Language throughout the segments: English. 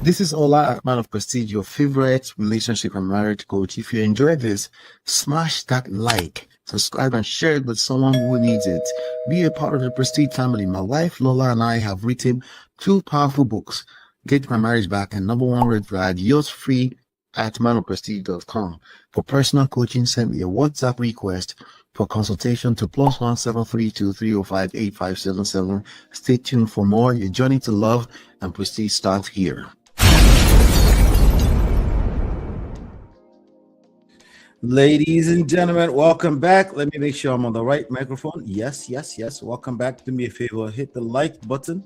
This is Ola, man of prestige, your favorite relationship and marriage coach. If you enjoy this, smash that like, subscribe, and share it with someone who needs it. Be a part of the Prestige family. My wife Lola and I have written two powerful books, Get My Marriage Back and Number One Red Flag. Yours free at manofprestige.com. For personal coaching, send me a WhatsApp request for consultation to +17323058577. Stay tuned for more. Your journey to love and prestige starts here. Ladies and gentlemen, welcome back. Let me make sure I'm on the right microphone. Yes. Welcome back. Do me a favor, hit the like button,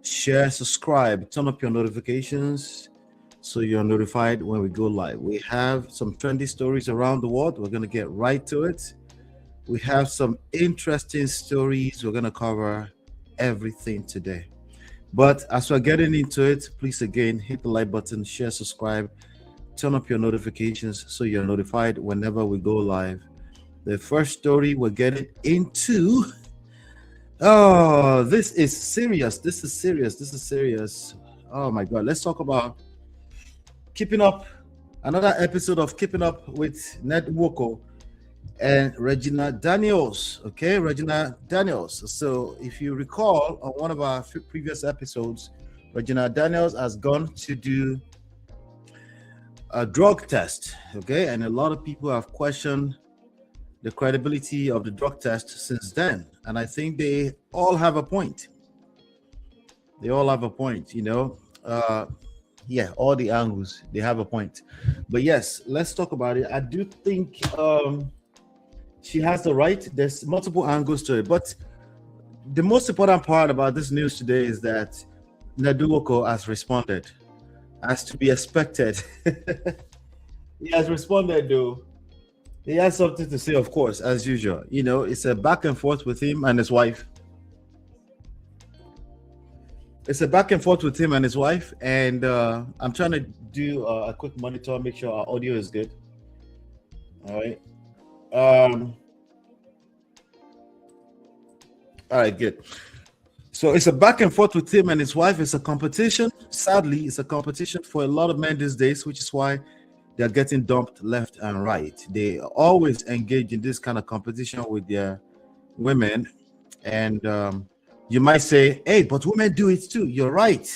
share, subscribe, turn up your notifications so you're notified when we go live. We have some trendy stories around the world. We're going to get right to it. We have some interesting stories. We're going to cover everything today. But as we're getting into it, please again, hit the like button, share, subscribe, turn up your notifications so you're notified whenever we go live. The first story we're getting into. Oh, this is serious. This is serious. Oh my God. Let's talk about keeping up. Another episode of Keeping Up with Ned Nwoko and Regina Daniels. Okay, Regina Daniels. So if you recall on one of our previous episodes, Regina Daniels has gone to do a drug test, okay, and a lot of people have questioned the credibility of the drug test since then, and I think they all have a point. All the angles, they have a point. But yes, let's talk about it. I do think she has the right. There's multiple angles to it, but the most important part about this news today is that Ned Nwoko has responded. As to be expected. He has responded though. He has something to say, of course, as usual. You know, it's a back and forth with him and his wife. And I'm trying to do a quick monitor, make sure our audio is good. All right. All right, good. So it's a back and forth with him and his wife. It's a competition. Sadly, it's a competition for a lot of men these days, which is why they're getting dumped left and right. They always engage in this kind of competition with their women. And you might say, hey, but women do it too. You're right,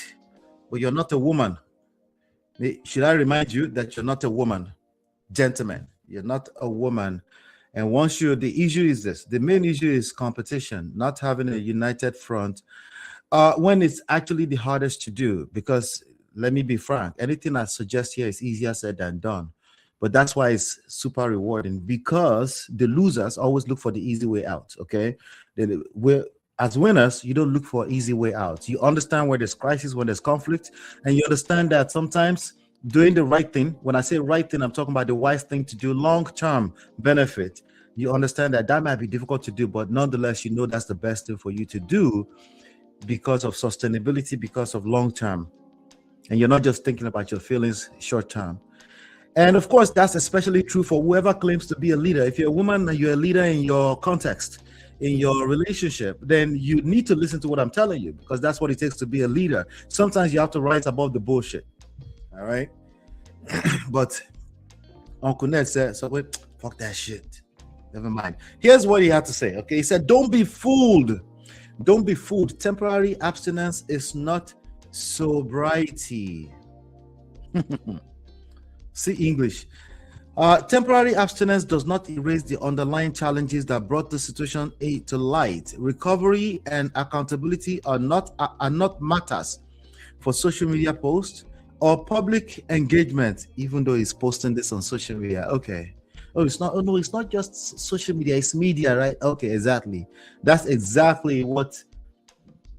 but you're not a woman. Should I remind you that you're not a woman? Gentlemen, you're not a woman. And once the issue is this, the main issue is competition, not having a united front when it's actually the hardest to do. Because let me be frank, anything I suggest here is easier said than done. But that's why it's super rewarding, because the losers always look for the easy way out. Okay, as winners, you don't look for an easy way out. You understand where there's crisis, when there's conflict, and you understand that sometimes doing the right thing, when I say right thing, I'm talking about the wise thing to do, long-term benefit. You understand that might be difficult to do, but nonetheless, you know that's the best thing for you to do because of sustainability, because of long-term. And you're not just thinking about your feelings short-term. And of course, that's especially true for whoever claims to be a leader. If you're a woman and you're a leader in your context, in your relationship, then you need to listen to what I'm telling you, because that's what it takes to be a leader. Sometimes you have to rise above the bullshit. All right. But Uncle Ned said, so wait, fuck that shit. Never mind. Here's what he had to say. Okay. He said, don't be fooled. Don't be fooled. Temporary abstinence is not sobriety. See English. Temporary abstinence does not erase the underlying challenges that brought the situation to light. Recovery and accountability are not matters for social media posts or public engagement, even though he's posting this on social media. Okay. Oh, it's not. Oh no, it's not just social media. It's media, right? Okay, exactly. That's exactly what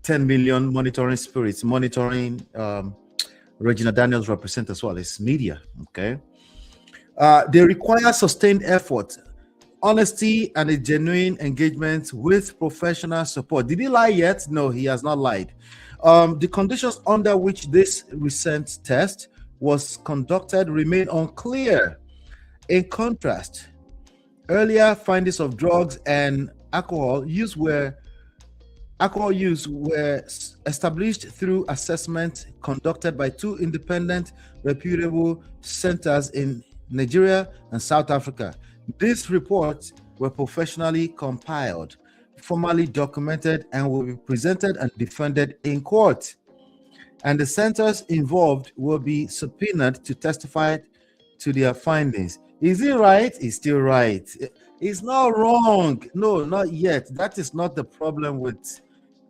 10 million monitoring spirits, monitoring Regina Daniels represent as well. It's media. Okay. They require sustained effort, honesty, and a genuine engagement with professional support. Did he lie yet? No, he has not lied. The conditions under which this recent test was conducted remain unclear. In contrast, earlier findings of drugs and alcohol use were alcohol use were established through assessment conducted by two independent, reputable centers in Nigeria and South Africa. These reports were professionally compiled, formally documented, and will be presented and defended in court. And the centers involved will be subpoenaed to testify to their findings. Is he right? He's still right. It's not wrong. No, not yet. That is not the problem with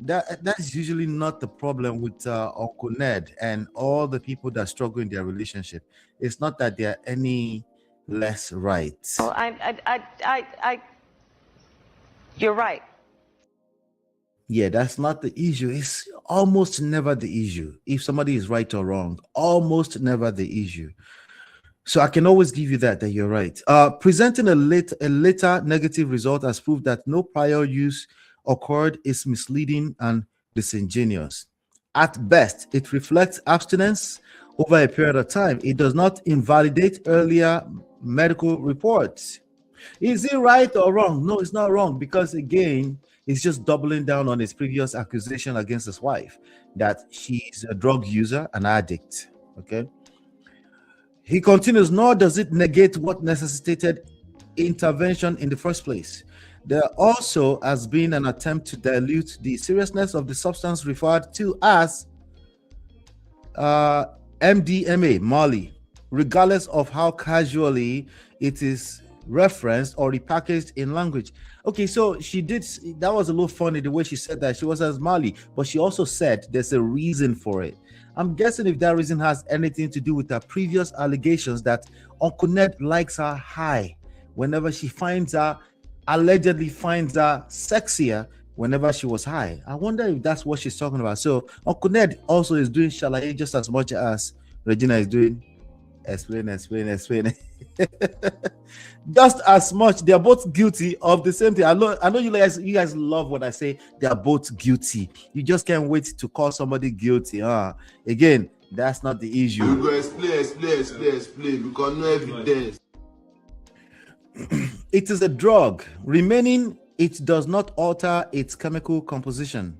that. That is usually not the problem with Uncle Ned and all the people that struggle in their relationship. It's not that they're any less right. Well, you're right. Yeah, that's not the issue. It's almost never the issue. If somebody is right or wrong, almost never the issue. So I can always give you that you're right. Presenting a later negative result as proof that no prior use occurred is misleading and disingenuous. At best, it reflects abstinence over a period of time. It does not invalidate earlier medical reports. Is it right or wrong? No, it's not wrong, because again, he's just doubling down on his previous accusation against his wife that she's a drug user, an addict. Okay. He continues, nor does it negate what necessitated intervention in the first place. There also has been an attempt to dilute the seriousness of the substance referred to as MDMA, Molly, regardless of how casually it is referenced or repackaged in language. Okay, so she did, that was a little funny the way she said that. She was as Molly, but she also said there's a reason for it. I'm guessing if that reason has anything to do with her previous allegations that Uncle Ned likes her high whenever she finds her, allegedly finds her sexier whenever she was high. I wonder if that's what she's talking about. So Uncle Ned also is doing shalaye just as much as Regina is doing explain. Just as much. They are both guilty of the same thing. I know you guys love when I say they are both guilty. You just can't wait to call somebody guilty. Again, that's not the issue. You go explain because no evidence. It is a drug. Remaining, it does not alter its chemical composition.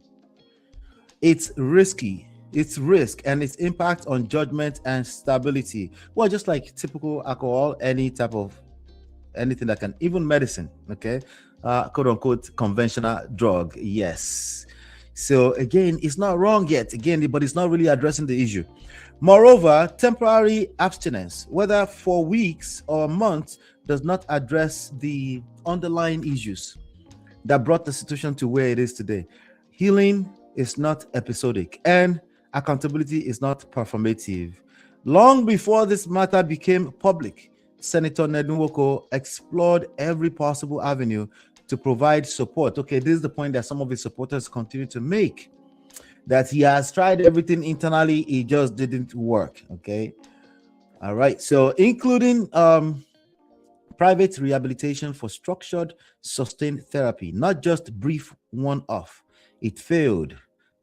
It's risky. Its risk and its impact on judgment and stability. Well, just like typical alcohol, anything that can, even medicine, okay, quote unquote conventional drug. Yes. So again, it's not wrong yet. Again, but it's not really addressing the issue. Moreover, temporary abstinence, whether for weeks or months, does not address the underlying issues that brought the situation to where it is today. Healing is not episodic, and accountability is not performative. Long before this matter became public, Senator Ned Nwoko explored every possible avenue to provide support. Okay, this is the point that some of his supporters continue to make, that he has tried everything internally, it just didn't work. Okay, all right, so including private rehabilitation for structured, sustained therapy, not just brief one-off. It failed.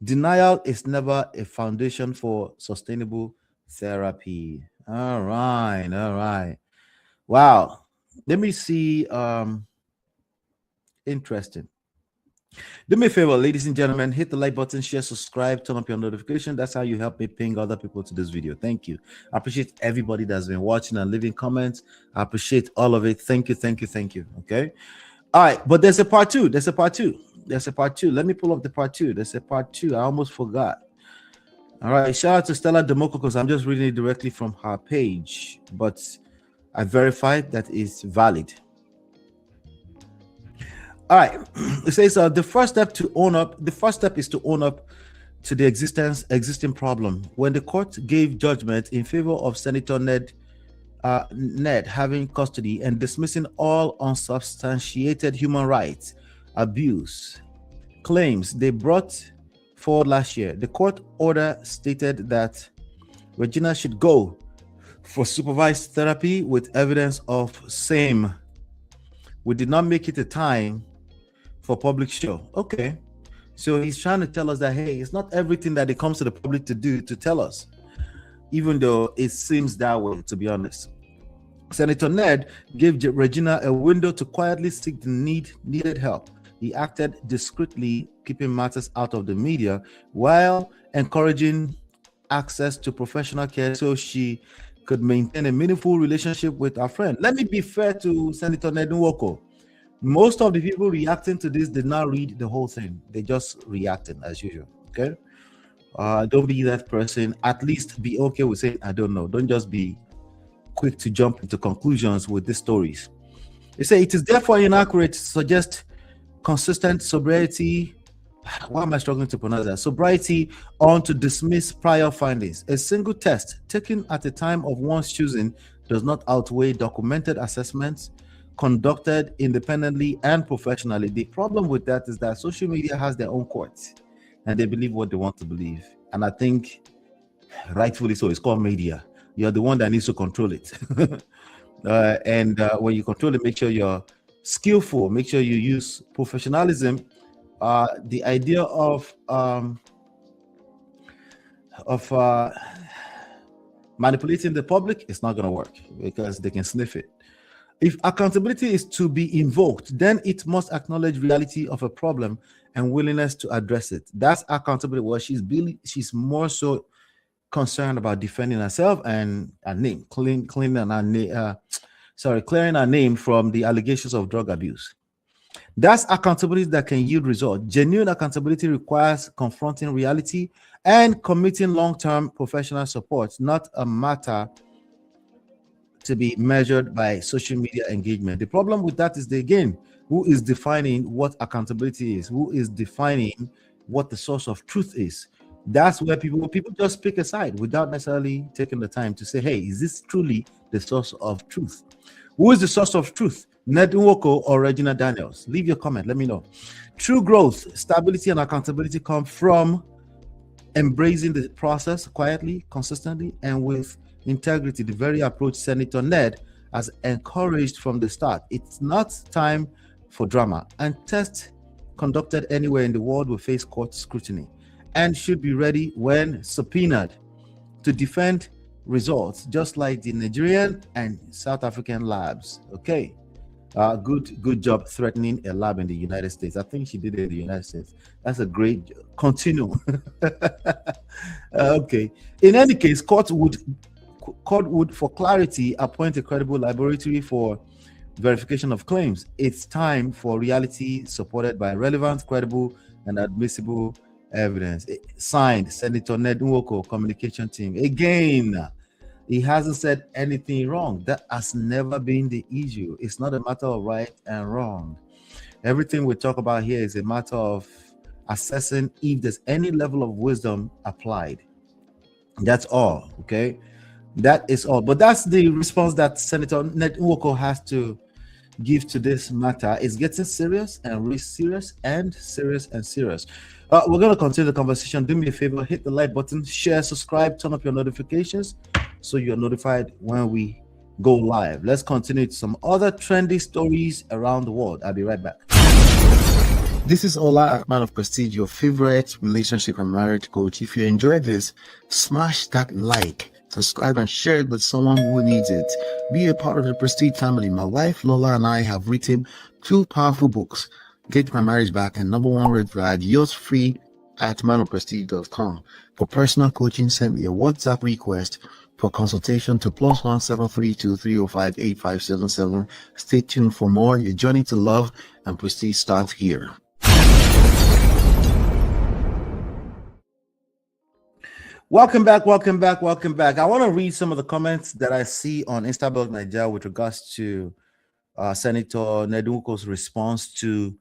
Denial is never a foundation for sustainable therapy. All right. Wow. Let me see. Interesting. Do me a favor, ladies and gentlemen, hit the like button, share, subscribe, turn up your notification. That's how you help me ping other people to this video. Thank you. I appreciate everybody that's been watching and leaving comments. I appreciate all of it. Thank you. Okay. All right, but there's a part two. Let me pull up the part two. There's a part two. I almost forgot. All right, shout out to Stella Demoko because I'm just reading it directly from her page, but I verified that it's valid. All right, it says the first step is to own up to the existing problem. When the court gave judgment in favor of Senator Ned having custody and dismissing all unsubstantiated human rights abuse claims they brought forward last year, the court order stated that Regina should go for supervised therapy with evidence of same. We did not make it a time for public show. Okay, so he's trying to tell us that, hey, it's not everything that it comes to the public to do to tell us, even though it seems that way, to be honest. Senator Ned gave Regina a window to quietly seek the needed help. he acted discreetly, keeping matters out of the media while encouraging access to professional care so she could maintain a meaningful relationship with her friend. Let me be fair to Senator Ned Nwoko. Most of the people reacting to this did not read the whole thing. They just reacted as usual. Okay. Don't be that person. At least be okay with saying, I don't know. Don't just be quick to jump into conclusions with these stories. They say it is therefore inaccurate to suggest consistent sobriety. Why am I struggling to pronounce that? Sobriety on to dismiss prior findings. A single test taken at a time of one's choosing does not outweigh documented assessments conducted independently and professionally. The problem with that is that social media has their own courts and they believe what they want to believe. And I think rightfully so. It's called media. You're the one that needs to control it. And when you control it, make sure you're skillful, make sure you use professionalism. The idea of manipulating the public is not going to work because they can sniff it. If accountability is to be invoked, then it must acknowledge reality of a problem and willingness to address it. That's accountability. Well, she's more so concerned about defending herself and her name, clearing her name from the allegations of drug abuse. That's accountability that can yield results. Genuine accountability requires confronting reality and committing long-term professional support, not a matter to be measured by social media engagement. The problem with that is, who is defining what accountability is? Who is defining what the source of truth is? That's where people just pick a side without necessarily taking the time to say, hey, is this truly the source of truth? Who is the source of truth? Ned Nwoko or Regina Daniels? Leave your comment. Let me know. True growth, stability, and accountability come from embracing the process quietly, consistently, and with integrity, the very approach Senator Ned has encouraged from the start. It's not time for drama, and tests conducted anywhere in the world will face court scrutiny and should be ready when subpoenaed to defend results, just like the Nigerian and South African labs. Okay. Good job threatening a lab in the United States. I think she did it in the United States. That's a great continue. Okay. In any case, court would, for clarity, appoint a credible laboratory for verification of claims. It's time for reality supported by relevant, credible, and admissible evidence. Signed, Senator Ned Nwoko, communication team. Again, he hasn't said anything wrong. That has never been the issue. It's not a matter of right and wrong. Everything we talk about here is a matter of assessing if there's any level of wisdom applied. That's all, okay? That is all. But that's the response that Senator Ned Nwoko has to give to this matter. It's getting serious and really serious and serious and serious. We're going to continue the conversation. Do me a favor, hit the like button, share, subscribe, turn up your notifications so you're notified when we go live. Let's continue to some other trendy stories around the world. I'll be right back. This is Ola, man of prestige, your favorite relationship and marriage coach. If you enjoyed this, smash that like, subscribe, and share it with someone who needs it. Be a part of the Prestige family. My wife Lola and I have written 2 powerful books, Get My Marriage Back and Number 1 Red Flag. Yours free at manofprestige.com. For personal coaching, send me a WhatsApp request for consultation to +1 732 305 8577. Stay tuned for more. Your journey to love and prestige starts here. Welcome back. I want to read some of the comments that I see on Instablog Nigeria with regards to Senator Ned Nwoko's response to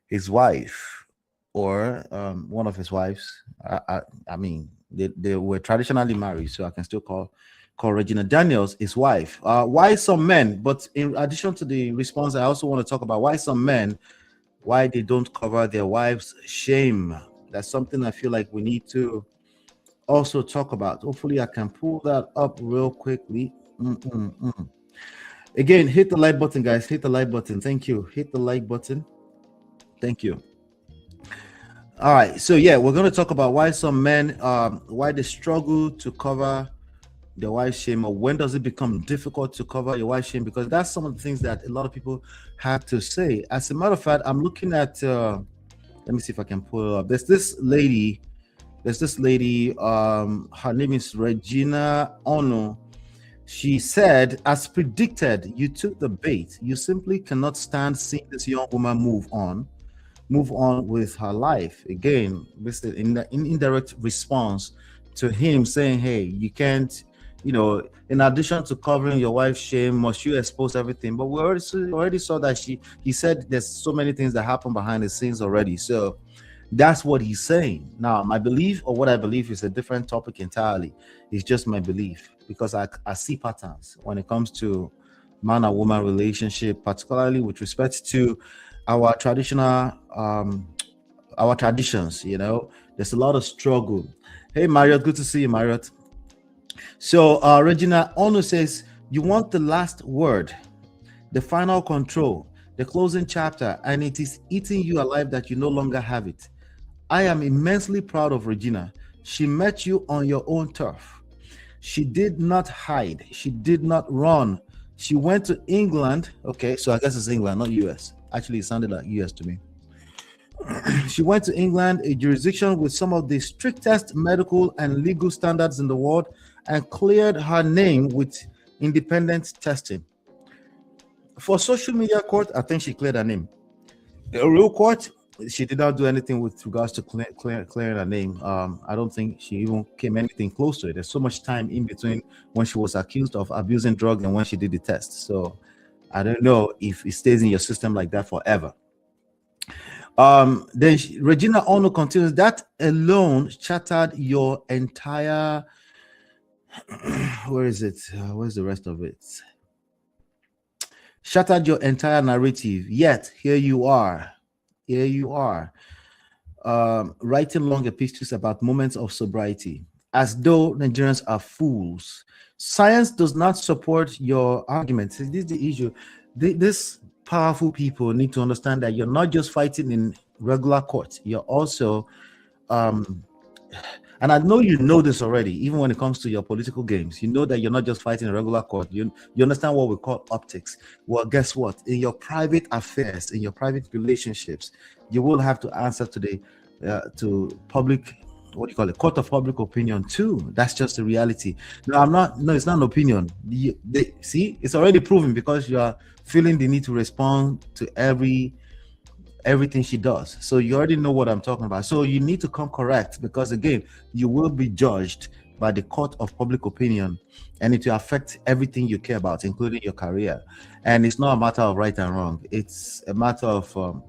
his wife, or one of his wives. I mean, they were traditionally married, so I can still call Regina Daniels his wife. Why some men, but in addition to the response, I also want to talk about why some men, why they don't cover their wives' shame. That's something I feel like we need to also talk about. Hopefully I can pull that up real quickly. Again, hit the like button, guys. Hit the like button. Thank you. Hit the like button. Thank you. All right, so yeah, we're going to talk about why some men why they struggle to cover the wife shame, or when does it become difficult to cover your wife shame? Because that's some of the things that a lot of people have to say. As a matter of fact, I'm looking at let me see if I can pull it up. There's this lady, her name is Regina Ono. She said, as predicted, you took the bait. You simply cannot stand seeing this young woman move on with her life. Again, this is in indirect response to him saying, hey, you can't, in addition to covering your wife's shame, must you expose everything? But we already saw that he said there's so many things that happen behind the scenes already. So that's what he's saying. Now, my belief, or what I believe, is a different topic entirely. It's just my belief, because I see patterns when it comes to man and woman relationship, particularly with respect to our traditional our traditions. There's a lot of struggle. Hey Marriott, good to see you, Marriott. So Regina Ono says, you want the last word, the final control, the closing chapter, and it is eating you alive that you no longer have it. I am immensely proud of Regina. She met you on your own turf. She did not hide. She did not run. She went to England. Okay, so I guess it's England, not US. Actually, it sounded like US to me. She went to England, a jurisdiction with some of the strictest medical and legal standards in the world, and cleared her name with independent testing. For social media court, I think she cleared her name. A real court, she did not do anything with regards to clearing her name. I don't think she even came anything close to it. There's so much time in between when she was accused of abusing drugs and when she did the test. So I don't know if it stays in your system like that forever. Then Regina Ono continues, that alone shattered your entire where is it? Where's the rest of it? Shattered your entire narrative. Yet here you are, writing long epistles about moments of sobriety, as though Nigerians are fools. Science does not support your argument. This is the issue. This powerful people need to understand that you're not just fighting in regular court. You're also and I know you know this already, even when it comes to your political games. You know that you're not just fighting in regular court. You understand what we call optics. Well, guess what? In your private affairs, in your private relationships, you will have to answer to public, what do you call it, court of public opinion too. That's just the reality. No, it's not an opinion. See, it's already proven, because you are feeling the need to respond to everything she does. So you already know what I'm talking about. So you need to come correct, because again, you will be judged by the court of public opinion, and it will affect everything you care about, including your career. And it's not a matter of right and wrong. It's a matter of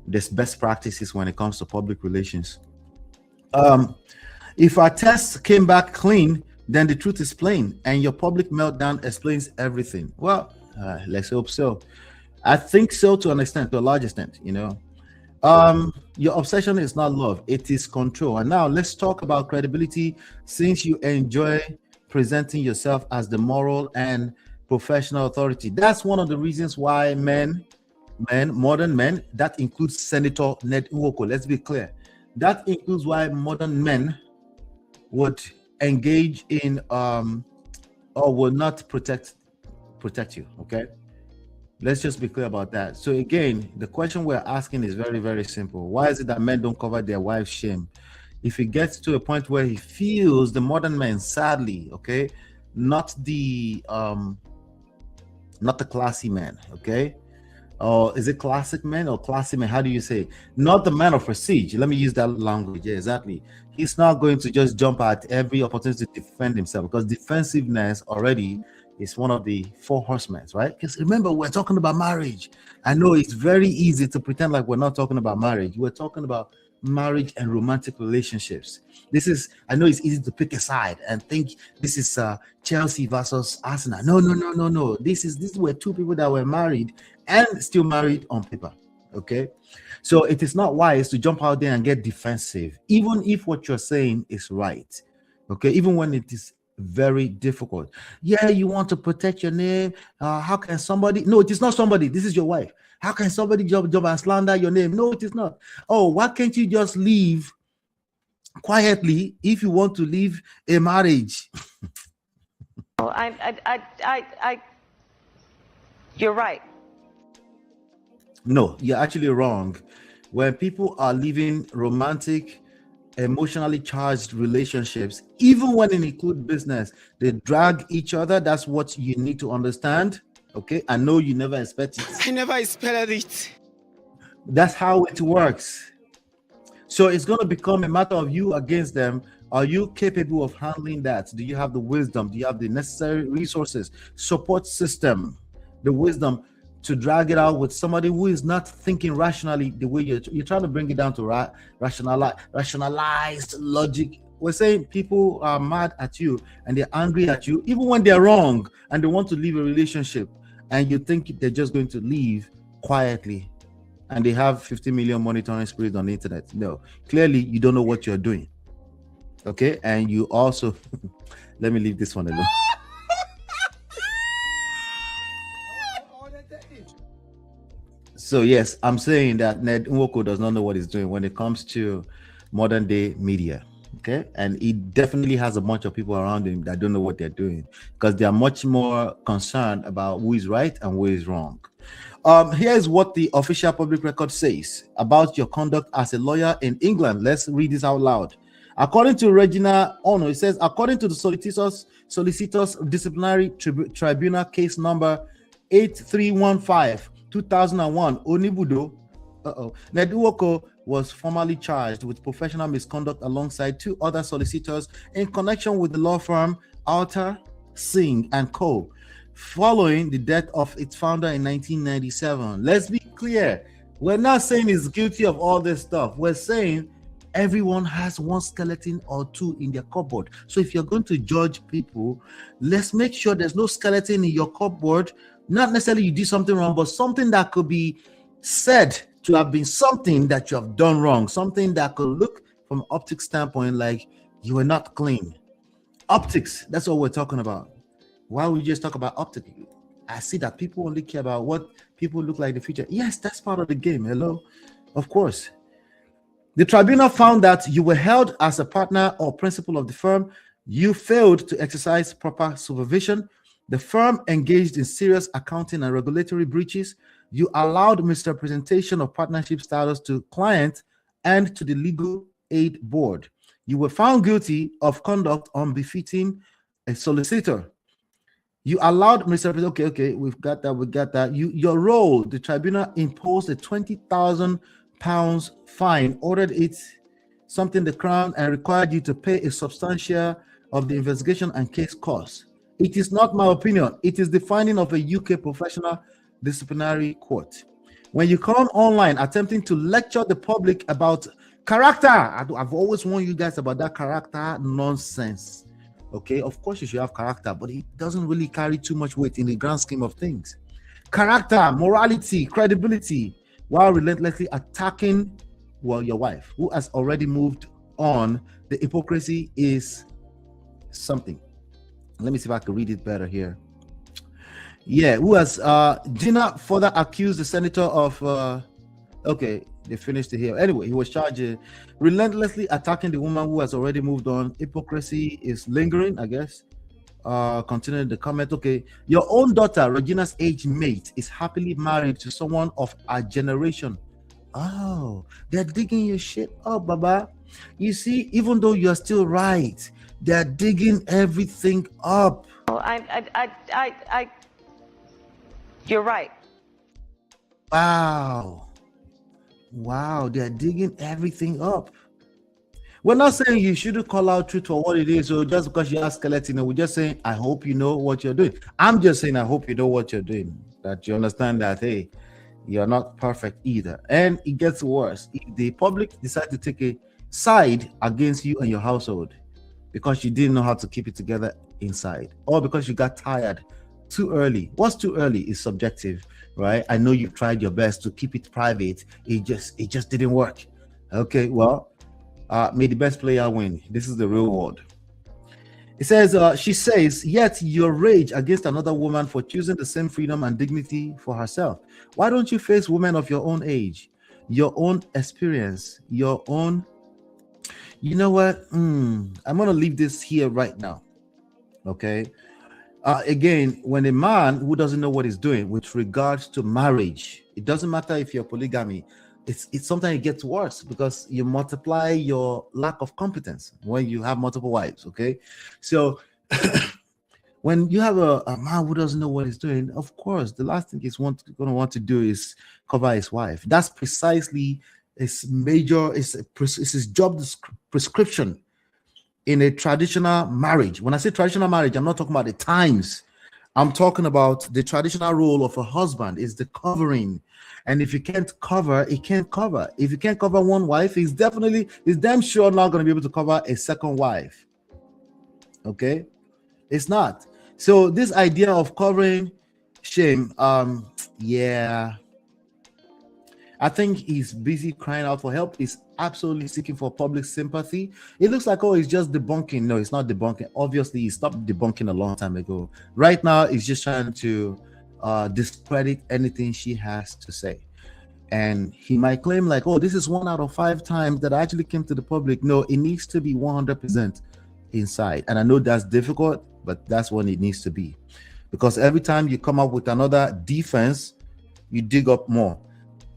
there's best practices when it comes to public relations. If our tests came back clean, then the truth is plain, and your public meltdown explains everything. Well, let's hope so. I think so, to an extent, to a large extent. Your obsession is not love, it is control. And now let's talk about credibility, since you enjoy presenting yourself as the moral and professional authority. That's one of the reasons why modern men, that includes Senator Ned Nwoko, let's be clear, that includes why modern men would engage in or will not protect you. Okay, let's just be clear about that. So again, the question we're asking is very, very simple. Why is it that men don't cover their wife's shame? If it gets to a point where he feels, the modern man, sadly, okay, not the classy man, okay, or is it classic man or classy man? How do you say? Not the man of prestige. Let me use that language. Yeah, exactly. He's not going to just jump at every opportunity to defend himself, because defensiveness already is one of the four horsemen, right? Because remember, we're talking about marriage. I know it's very easy to pretend like we're not talking about marriage. We're talking about marriage and romantic relationships. I know it's easy to pick a side and think this is Chelsea versus Arsenal. No. This were two people that were married and still married on paper. Okay, so it is not wise to jump out there and get defensive, even if what you're saying is right. Okay, even when it is very difficult. Yeah, you want to protect your name. How can somebody? No, it is not somebody. This is your wife. How can somebody jump and slander your name? No, it is not. Oh, why can't you just leave quietly if you want to leave a marriage? Well, you're right. No, you're actually wrong. When people are living romantic, emotionally charged relationships, even when it includes business, they drag each other. That's what you need to understand. Okay, I know you never expect it. I never expected it. That's how it works. So it's going to become a matter of you against them. Are you capable of handling that? Do you have the wisdom? Do you have the necessary resources, support system, the wisdom to drag it out with somebody who is not thinking rationally the way you're trying to bring it down to rationalized logic? We're saying people are mad at you and they're angry at you, even when they're wrong and they want to leave a relationship, and you think they're just going to leave quietly. And they have 50 million monitoring spirits on the internet. No, clearly you don't know what you're doing. Okay, and you also let me leave this one alone. So yes, I'm saying that Ned Nwoko does not know what he's doing when it comes to modern day media. Okay, and he definitely has a bunch of people around him that don't know what they're doing, because they are much more concerned about who is right and who is wrong. Here's what the official public record says about your conduct as a lawyer in England. Let's read this out loud. According to Regina, it says, according to the solicitors disciplinary tribunal case number 8315/2001, Onibudo, Ned Nwoko was formally charged with professional misconduct alongside two other solicitors in connection with the law firm Alter, Singh and Co., following the death of its founder in 1997. Let's be clear. We're not saying he's guilty of all this stuff. We're saying everyone has one skeleton or two in their cupboard. So if you're going to judge people, let's make sure there's no skeleton in your cupboard. Not necessarily you did something wrong, but something that could be said to have been something that you have done wrong. Something that could look from an optics standpoint like you were not clean. Optics, that's what we're talking about. Why would you just talk about optics? I see that people only care about what people look like in the future. Yes, that's part of the game. Hello, of course. The tribunal found that you were held as a partner or principal of the firm. You failed to exercise proper supervision. The firm engaged in serious accounting and regulatory breaches. You allowed misrepresentation of partnership status to client and to the legal aid board. You were found guilty of conduct unbefitting a solicitor. You allowed misrepresentation. Okay, we got that. Your role, the tribunal imposed a £20,000 fine, ordered it something the crown, and required you to pay a substantial of the investigation and case costs. It is not my opinion. It is the finding of a UK professional disciplinary court. When you come online attempting to lecture the public about character, I've always warned you guys about that character nonsense. Okay, of course you should have character, but it doesn't really carry too much weight in the grand scheme of things. Character, morality, credibility, while relentlessly attacking, well, your wife, who has already moved on. The hypocrisy is something. Let me see if I can read it better here. Yeah, who has Gina further accused the senator of okay, they finished it here. Anyway, he was charged relentlessly attacking the woman who has already moved on. Hypocrisy is lingering, I guess. Continuing the comment. Okay, your own daughter, Regina's age mate, is happily married to someone of our generation. Oh, they're digging your shit up, Baba. You see, even though you're still right, they're digging everything up. Well, you're right. Wow, they're digging everything up. We're not saying you shouldn't call out truth for what it is, so just because you have skeleton, we're just saying, I hope you know what you're doing. I'm just saying, I hope you know what you're doing, that you understand that, hey, you're not perfect either. And it gets worse. If the public decide to take a side against you and your household because you didn't know how to keep it together inside, or because you got tired too early. What's too early is subjective, right? I know you've tried your best to keep it private. It just didn't work. Okay, well, may the best player win. This is the real world. It says, she says, yet your rage against another woman for choosing the same freedom and dignity for herself. Why don't you face women of your own age, your own experience, your own... You know what? I'm going to leave this here right now. Okay. Again, when a man who doesn't know what he's doing with regards to marriage, it doesn't matter if you're polygamy. It's sometimes it gets worse because you multiply your lack of competence when you have multiple wives. Okay, so when you have a man who doesn't know what he's doing, of course, the last thing he's going to want to do is cover his wife. That's precisely his major. It's his job prescription in a traditional marriage. When I say traditional marriage, I'm not talking about the times. I'm talking about the traditional role of a husband is the covering. And if you can't cover, he can't cover. If you can't cover one wife, he's damn sure not going to be able to cover a second wife. Okay? It's not. So this idea of covering shame, yeah, I think he's busy crying out for help. He's absolutely seeking for public sympathy. It looks like, oh, he's just debunking. No, it's not debunking. Obviously, he stopped debunking a long time ago. Right now, he's just trying to discredit anything she has to say. And he might claim like, oh, this is 1 out of 5 times that I actually came to the public. No, it needs to be 100% inside. And I know that's difficult, but that's what it needs to be. Because every time you come up with another defense, you dig up more.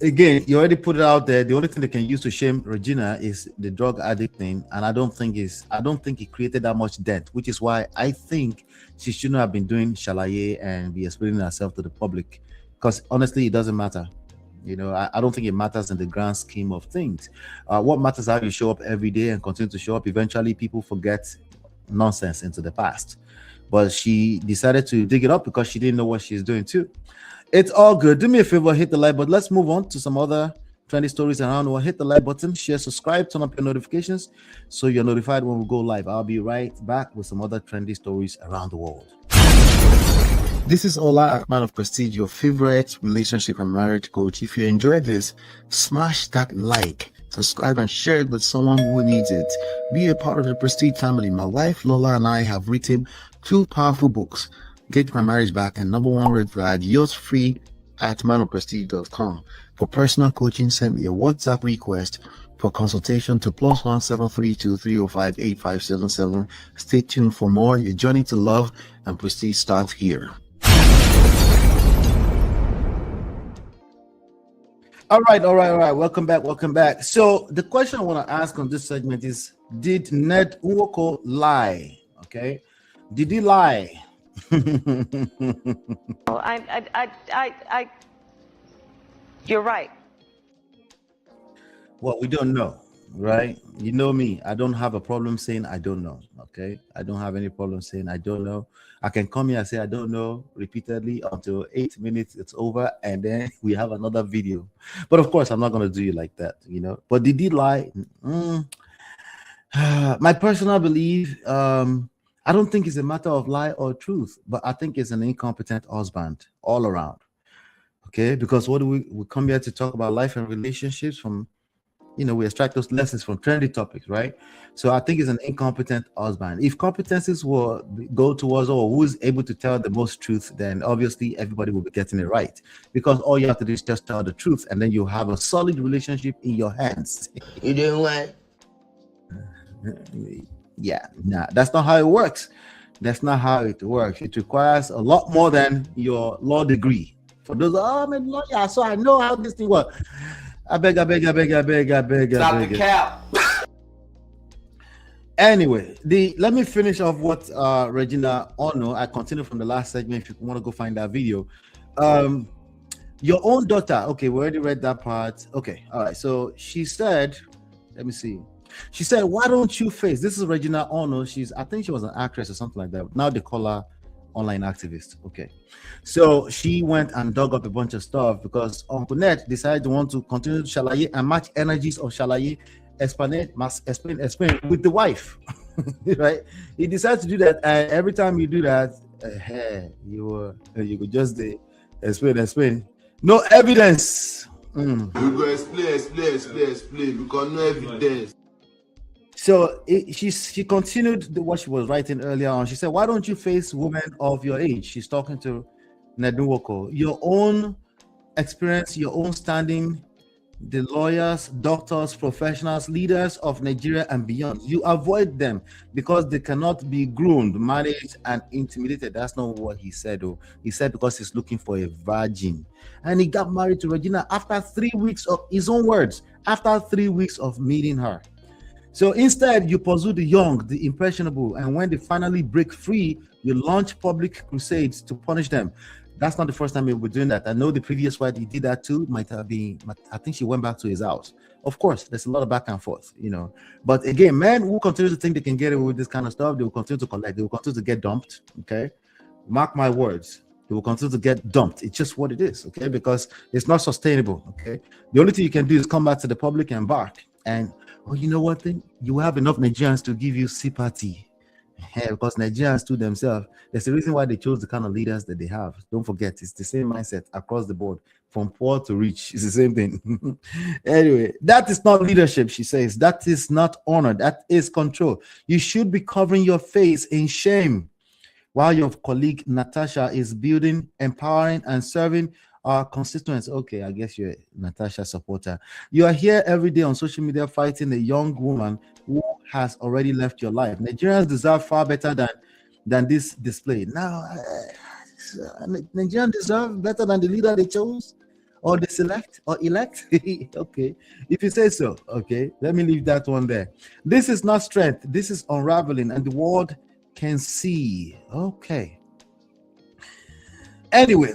Again, you already put it out there. The only thing they can use to shame Regina is the drug addict thing, and I don't think it created that much dent, which is why I think she shouldn't have been doing shalaye and be explaining herself to the public. Because honestly, it doesn't matter. You know, I don't think it matters in the grand scheme of things. What matters is how you show up every day and continue to show up. Eventually, people forget nonsense into the past. But she decided to dig it up because she didn't know what she's doing too. It's all good. Do me a favor, hit the like button. Let's move on to some other trendy stories around the world. Hit the like button, share, subscribe, turn up your notifications so you're notified when we go live. I'll be right back with some other trendy stories around the world. This is Ola, Man of Prestige, your favorite relationship and marriage coach. If you enjoyed this, smash that like, subscribe, and share it with someone who needs it. Be a part of the Prestige family. My wife Lola and I have written 2 powerful books, Get My Marriage Back and Number 1 Red Flag. Yours free at manofprestige.com. For personal coaching, send me a WhatsApp request for consultation to +1 732 305 8577. Stay tuned for more. Your journey to love and prestige starts here. All right. Welcome back. So the question I want to ask on this segment is, did Ned Nwoko lie? Okay. Did he lie? Oh, you're right. Well, we don't know, right? You know me. I don't have a problem saying I don't know. Okay. I don't have any problem saying I don't know. I can come here and say I don't know repeatedly until 8 minutes it's over, and then we have another video. But of course, I'm not going to do it like that, you know. But did he lie? My personal belief, I don't think it's a matter of lie or truth, but I think it's an incompetent husband all around. Okay, because what do we come here to talk about life and relationships from, you know, we extract those lessons from trendy topics, right? So I think it's an incompetent husband. If competencies will go towards, who's able to tell the most truth, then obviously everybody will be getting it right, because all you have to do is just tell the truth, and then you have a solid relationship in your hands. You doing what? Yeah, nah, that's not how it works. That's not how it works. It requires a lot more than your law degree. For those, I'm a lawyer, so I know how this thing works. I beg. Stop the cap. Anyway, let me finish off what Regina Ono. I continue from the last segment. If you want to go find that video, your own daughter. Okay, we already read that part. Okay, all right. So she said, let me see. She said, "Why don't you face?" This is Regina Ono. I think she was an actress or something like that. Now they call her online activist. Okay, so she went and dug up a bunch of stuff because Uncle Ned decided to want to continue to shalaye and match energies of shalaye, explain with the wife. Right? He decided to do that, and every time you do that, you could just explain. No evidence. You go explain because no evidence. So she continued what she was writing earlier on. She said, "Why don't you face women of your age?" She's talking to Ned Nwoko. Your own experience, your own standing the lawyers, doctors, professionals, leaders of Nigeria and beyond. You avoid them because they cannot be groomed, managed, and intimidated. That's not what he said, though. He said because he's looking for a virgin. And he got married to Regina after 3 weeks of his own words, after 3 weeks of meeting her. So instead, you pursue the young, the impressionable, and when they finally break free, you launch public crusades to punish them. That's not the first time we were doing that. I know the previous wife, he did that too. Might have been, I think she went back to his house. Of course, there's a lot of back and forth, you know. But again, men who continue to think they can get away with this kind of stuff, they will continue to collect. They will continue to get dumped, okay? Mark my words. They will continue to get dumped. It's just what it is, okay? Because it's not sustainable, okay? The only thing you can do is come back to the public and bark. And, oh, you know what thing? You have enough Nigerians to give you sympathy. Yeah, because Nigerians to themselves, there's a reason why they chose the kind of leaders that they have. Don't forget, it's the same mindset across the board, from poor to rich. It's the same thing. Anyway, that is not leadership, she says. That is not honor. That is control. You should be covering your face in shame while your colleague Natasha is building, empowering, and serving our constituents. Okay, I guess you're a Natasha supporter. You are here every day on social media fighting a young woman who has already left your life. Nigerians deserve far better than this display. Now, Nigerians deserve better than the leader they chose or they select or elect. Okay, if you say so. Okay, let me leave that one there. This is not strength. This is unraveling, and the world can see. Okay. Anyway.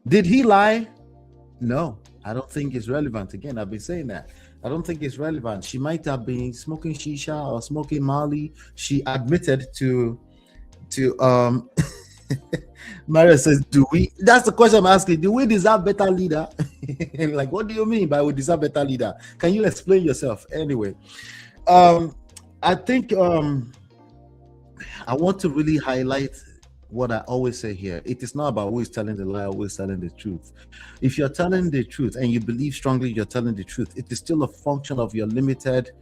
Did he lie? No, I don't think it's relevant. Again, I've been saying that. I don't think it's relevant. She might have been smoking shisha or smoking Mali. She admitted to Maria says, do we? That's the question I'm asking. Do we deserve better leader? Like, what do you mean by we deserve better leader? Can you explain yourself? Anyway, I think I want to really highlight what I always say here. It is not about who is telling the lie or who is telling the truth. If you're telling the truth and you believe strongly you're telling the truth, it is still a function of your limited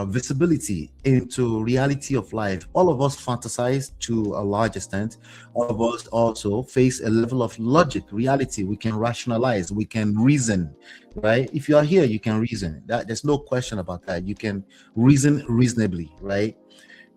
visibility into reality of life. All of us fantasize to a large extent. All of us also face a level of logic, reality. We can rationalize, we can reason, right? If you are here, you can reason. There's no question about that. You can reason reasonably, right?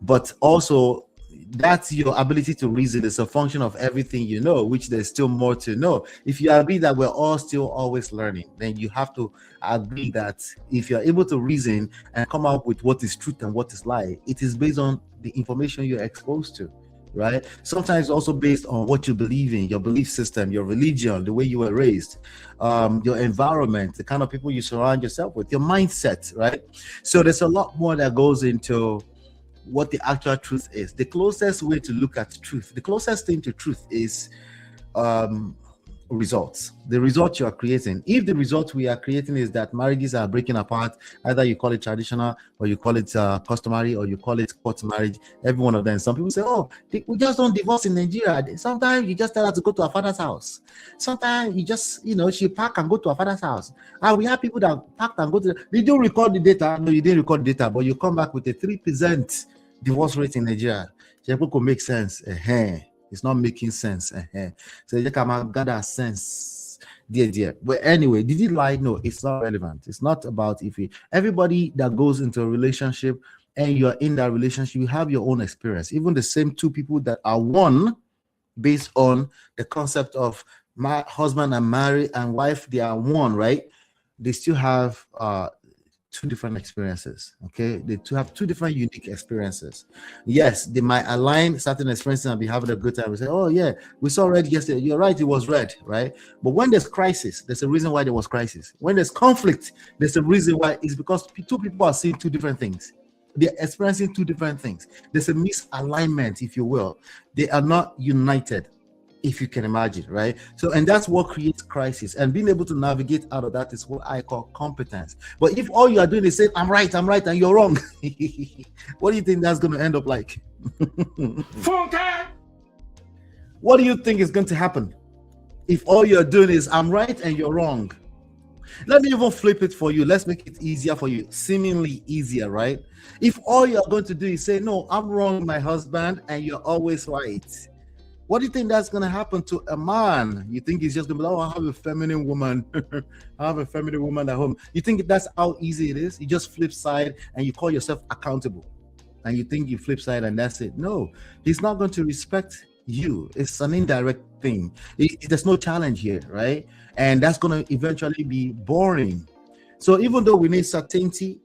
But also, that's your ability to reason. It's a function of everything you know, which there's still more to know. If you agree that we're all still always learning, then you have to agree that if you're able to reason and come up with what is truth and what is lie, it is based on the information you're exposed to, right? Sometimes also based on what you believe in, your belief system, your religion, the way you were raised, your environment, the kind of people you surround yourself with, your mindset, right? So there's a lot more that goes into what the actual truth is. The closest way to look at truth, the closest thing to truth is results. The result you are creating. If the result we are creating is that marriages are breaking apart, either you call it traditional or you call it customary or you call it court marriage, every one of them. Some people say, oh, we just don't divorce in Nigeria. Sometimes you just tell her to go to her father's house. Sometimes you just, she pack and go to her father's house. And we have people that packed and go to did you record the data? No, you didn't record the data, but you come back with a 3% divorce rate in Nigeria. People could make sense. It's not making sense. So you can gather sense. Dear. But anyway, did he lie? No, it's not relevant. It's not about everybody that goes into a relationship and you're in that relationship, you have your own experience. Even the same two people that are one based on the concept of my husband and married and wife, they are one, right? They still have two different experiences. Okay, they have two different unique experiences. Yes, they might align certain experiences and be having a good time. We say, oh yeah, we saw red yesterday. You're right, it was red, right? But when there's crisis, there's a reason why there was crisis. When there's conflict, there's a reason why. It's because two people are seeing two different things. They're experiencing two different things. There's a misalignment, if you will. They are not united, if you can imagine, right? So, and that's what creates crisis. And being able to navigate out of that is what I call competence. But if all you are doing is saying, I'm right, and you're wrong, what do you think that's going to end up like? What do you think is going to happen if all you're doing is, I'm right and you're wrong? Let me even flip it for you. Let's make it easier for you, seemingly easier, right? If all you're going to do is say, no, I'm wrong, my husband, and you're always right, What do you think that's going to happen to a man? You think he's just going to be like, oh, I have a feminine woman. I have a feminine woman at home. You think that's how easy it is? You just flip side and you call yourself accountable. And you think you flip side and that's it. No, he's not going to respect you. It's an indirect thing. There's no challenge here, right? And that's going to eventually be boring. So even though we need certainty,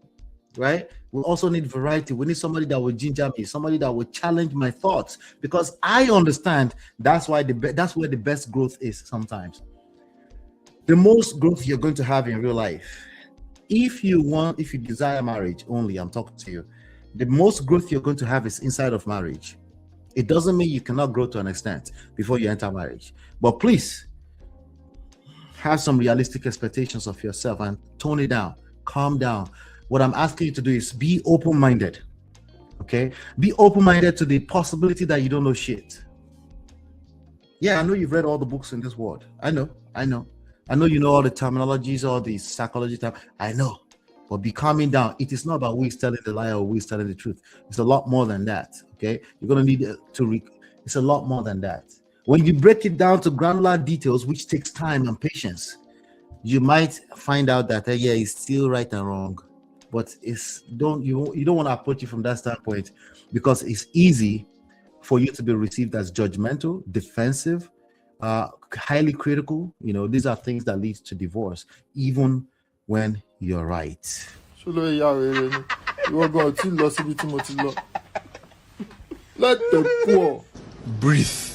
right, we also need variety. We need somebody that will ginger me, somebody that will challenge my thoughts, because I understand that's why that's where the best growth is. Sometimes the most growth you're going to have in real life, if you desire marriage only, I'm talking to you, the most growth you're going to have is inside of marriage. It doesn't mean you cannot grow to an extent before you enter marriage, but please have some realistic expectations of yourself and tone it down, calm down. What I'm asking you to do is be open-minded, okay? Be open-minded to the possibility that you don't know shit. Yeah, I know you've read all the books in this world. I know you know all the terminologies, all the psychology term. I know, but be calming down. It is not about who is telling the lie or who is telling the truth. It's a lot more than that, okay? You're going to need it's a lot more than that. When you break it down to granular details, which takes time and patience, you might find out that, yeah, it's still right and wrong. But you don't want to approach it from that standpoint, because it's easy for you to be received as judgmental, defensive, highly critical. You know, these are things that lead to divorce, even when you're right. Let the poor breathe.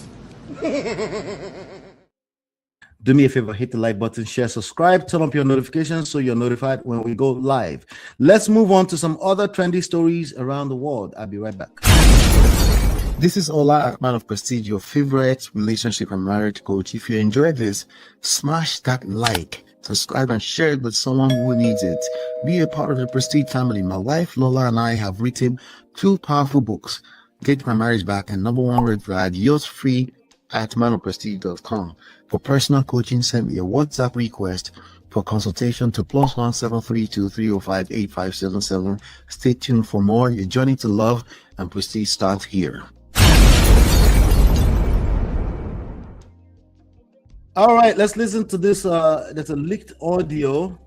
Do me a favor, hit the like button, share, subscribe, turn up your notifications so you're notified when we go live. Let's move on to some other trendy stories around the world. I'll be right back. This is Ola, man of prestige, your favorite relationship and marriage coach. If you enjoyed this, smash that like, subscribe, and share it with someone who needs it. Be a part of the Prestige family. My wife Lola and I have written 2 powerful books, Get My Marriage Back and Number 1 Red Flag, yours free at manofprestige.com. For personal coaching, send me a WhatsApp request for consultation to +1 732 305 8577. Stay tuned for more. Your journey to love and prestige starts here. All right, let's listen to this. There's a leaked audio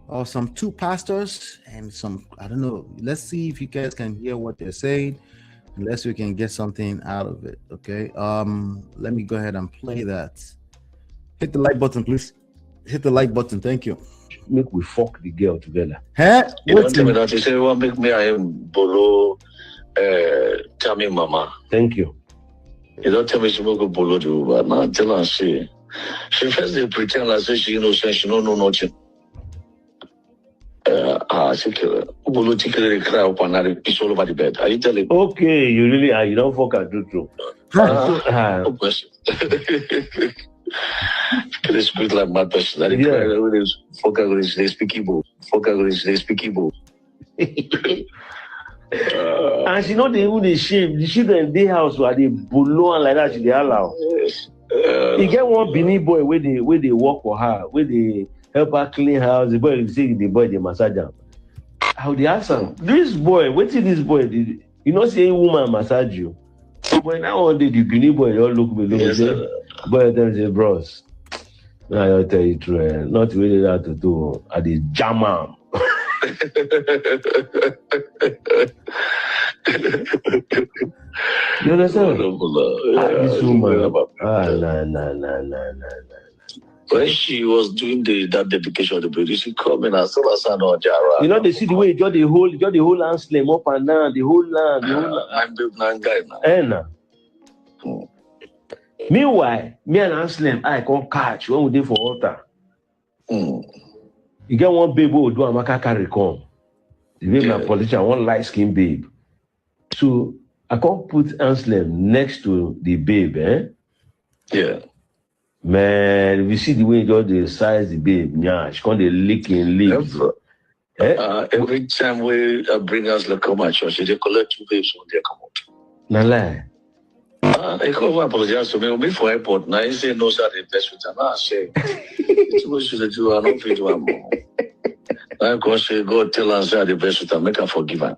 of some 2 pastors and some, I don't know. Let's see if you guys can hear what they're saying, unless we can get something out of it. Okay. Let me go ahead and play that. Hit the like button, please. Hit the like button. Thank you. Make we fuck the girl together. Huh? You don't tell me that. You say, well, make me I am bolo tell me mama. Thank you. You don't tell me she will go bolo do, but now tell her she first they pretend like she innocent, she don't know nothing. Chikere. Bolo Chikere cry up and I piss all over the bed. Are you telling me? Okay, you really are. You don't fuck and do true. No question. They speak like mad person. That they cry when they fuck and they speak Igbo. Fuck and they speak Igbo. And she know they even the shame. The children in their house where they bolo and like that, she they allow. You get one Benin boy where they work for her, where they help her clean house. The boy say the boy they massage her. How they ask him, this boy, what is this boy did? You know, say woman massage you. But now one day the Benin boy they all look me, say, boy tell say, bros, now I tell you true, not really that to do. I the jam am. You understand? This woman. No. When she was doing that dedication of the baby, she come in and saw us and all Jara. You know, they see the way you got the whole land slam up and down, the whole land. I'm built nine guy now. Meanwhile, me and Anslim, I can catch when we did for altar. You get one baby who do a maca carry come. The baby my politician, one light skinned babe. So I can't put Anslim next to the babe, Yeah. Man, if you see the way you size the babe, yeah, she can't lick in lips. Every time we bring us the come at church, they collect 2 babes when they come out. No lie. I can't apologize to me for airport. Now he say no, sir, the best with I say it's what you do. I don't feel to am. I go say go tell us the best with make her forgive her.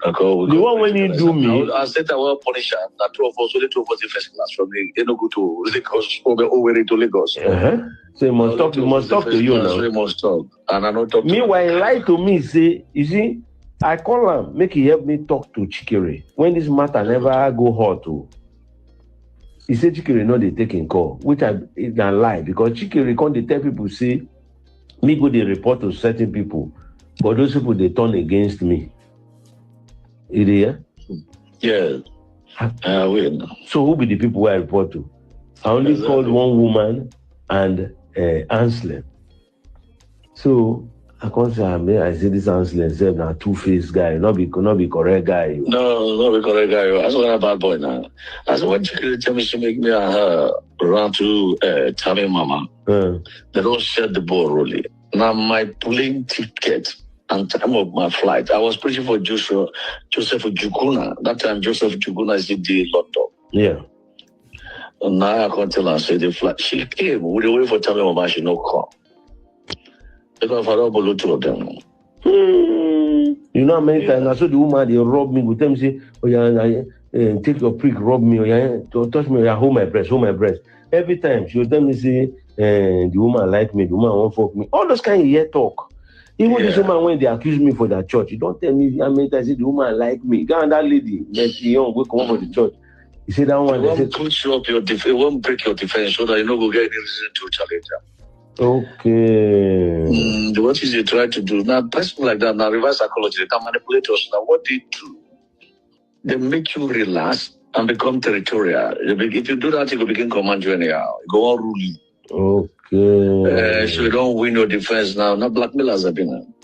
The one when you do me. I said I will punish her. That two of us, only two of us in first class from the Enugu to Lagos, over to Lagos. So he must talk to you now. We must talk. And I don't talk to meanwhile, he lied to me, say, you see, I call him, make he help me talk to Chikere. When this matter never go hot, he said Chikere no they take in call, which is a lie, because Chikere can't tell people, say, me go they report to certain people, but those people they turn against me. Is it here? Yeah. I will. So who be the people who I report to? I only called one woman and Anselm. So I can't say I see this Anselm said now two-faced guy, not be correct guy. No, not be correct guy. I was a bad boy now. I said, when you tell me to make me run to Tamil Mama, they don't share the ball really. Now my plane ticket and time of my flight, I was preaching for Joseph Jukuna. That time Joseph Jukuna is the London. Yeah. And now I can't tell her, say the flight. She came, we were waiting for Tamil Mama, she no come. Because I don't believe two of them. You know how many times I saw the woman, they rob me with them, say, oh yeah, take your prick, rob me, oh yeah, touch me, oh yeah, hold my breast. Every time she would tell me, say, the woman like me, the woman won't fuck me. All those kind of year talk. Even this woman, when they accuse me for that church, you don't tell me, I mean, I say the woman like me. Go and that lady, that young, we come for the church. You see that one, it won't put you up your defense, it won't break your defense so that you don't go get any reason to challenge her. Okay. What is he trying to do? Now, person like that, now reverse psychology, they can manipulate us. Now, what they do? They make you relax and become territorial. If you do that, it will begin command you anyhow. It go on ruling. Okay. So you don't win your defense now. Not blackmailers have been.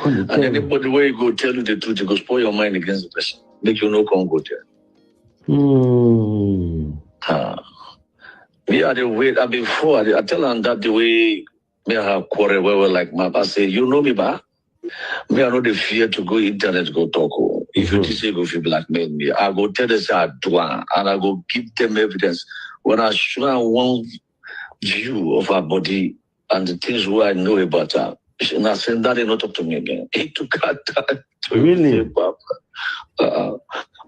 And anybody where you go tell you the truth, you go spoil your mind against the person. Make you no come go there. Me are the way before I tell them that the way me I have quarrel where like my I say, you know me, ba? Me I know the fear to go internet go talk. If you say go feel blackmail me, I go tell them say I do and I go give them evidence. When I show one view of our body and the things where I know about her, and I said that they not talk to me again. He took her time to really.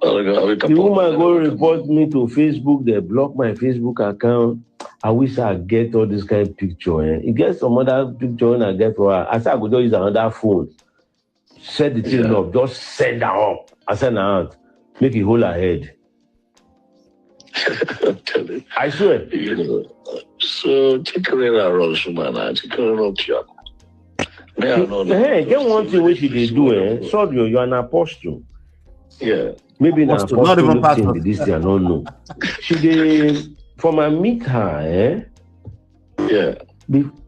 The woman go report me to Facebook. They block my Facebook account. I wish I get all this kind of picture. It gets some other picture and I get for her. I said I could just use another phone. Set the thing up. Just send her up. I send her out. Make it hold her head. I swear. So Chikere rolls, man. Chikere rolls. Hey, get one thing which they do. So you're an apostle. Yeah. Maybe not even pastor. This I don't know. She did from I meet her, Yeah.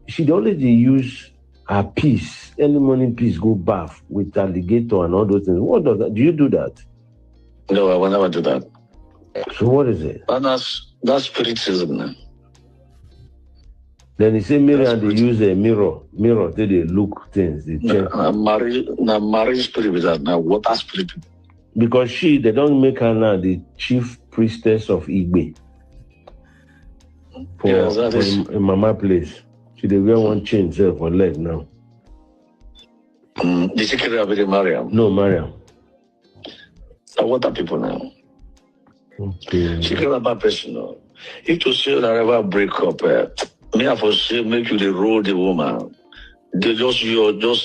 She always use her piece, early morning piece, go bath with alligator and all those things. What does that? Do you do that? No, I will never do that. So what is it? And that's spiritism now. Then he say Miriam they use a mirror till they look things, they check. Marriage spirit with that now. Water spirit. Because they don't make her now the chief priestess of Igbe. For Mama place. She they wear one chain for leg now. Did she carry with Mariam? No, Mariam. So what are people now? Okay. She carry about personal. If to say that ever break up, me have to say make you the role the woman. They just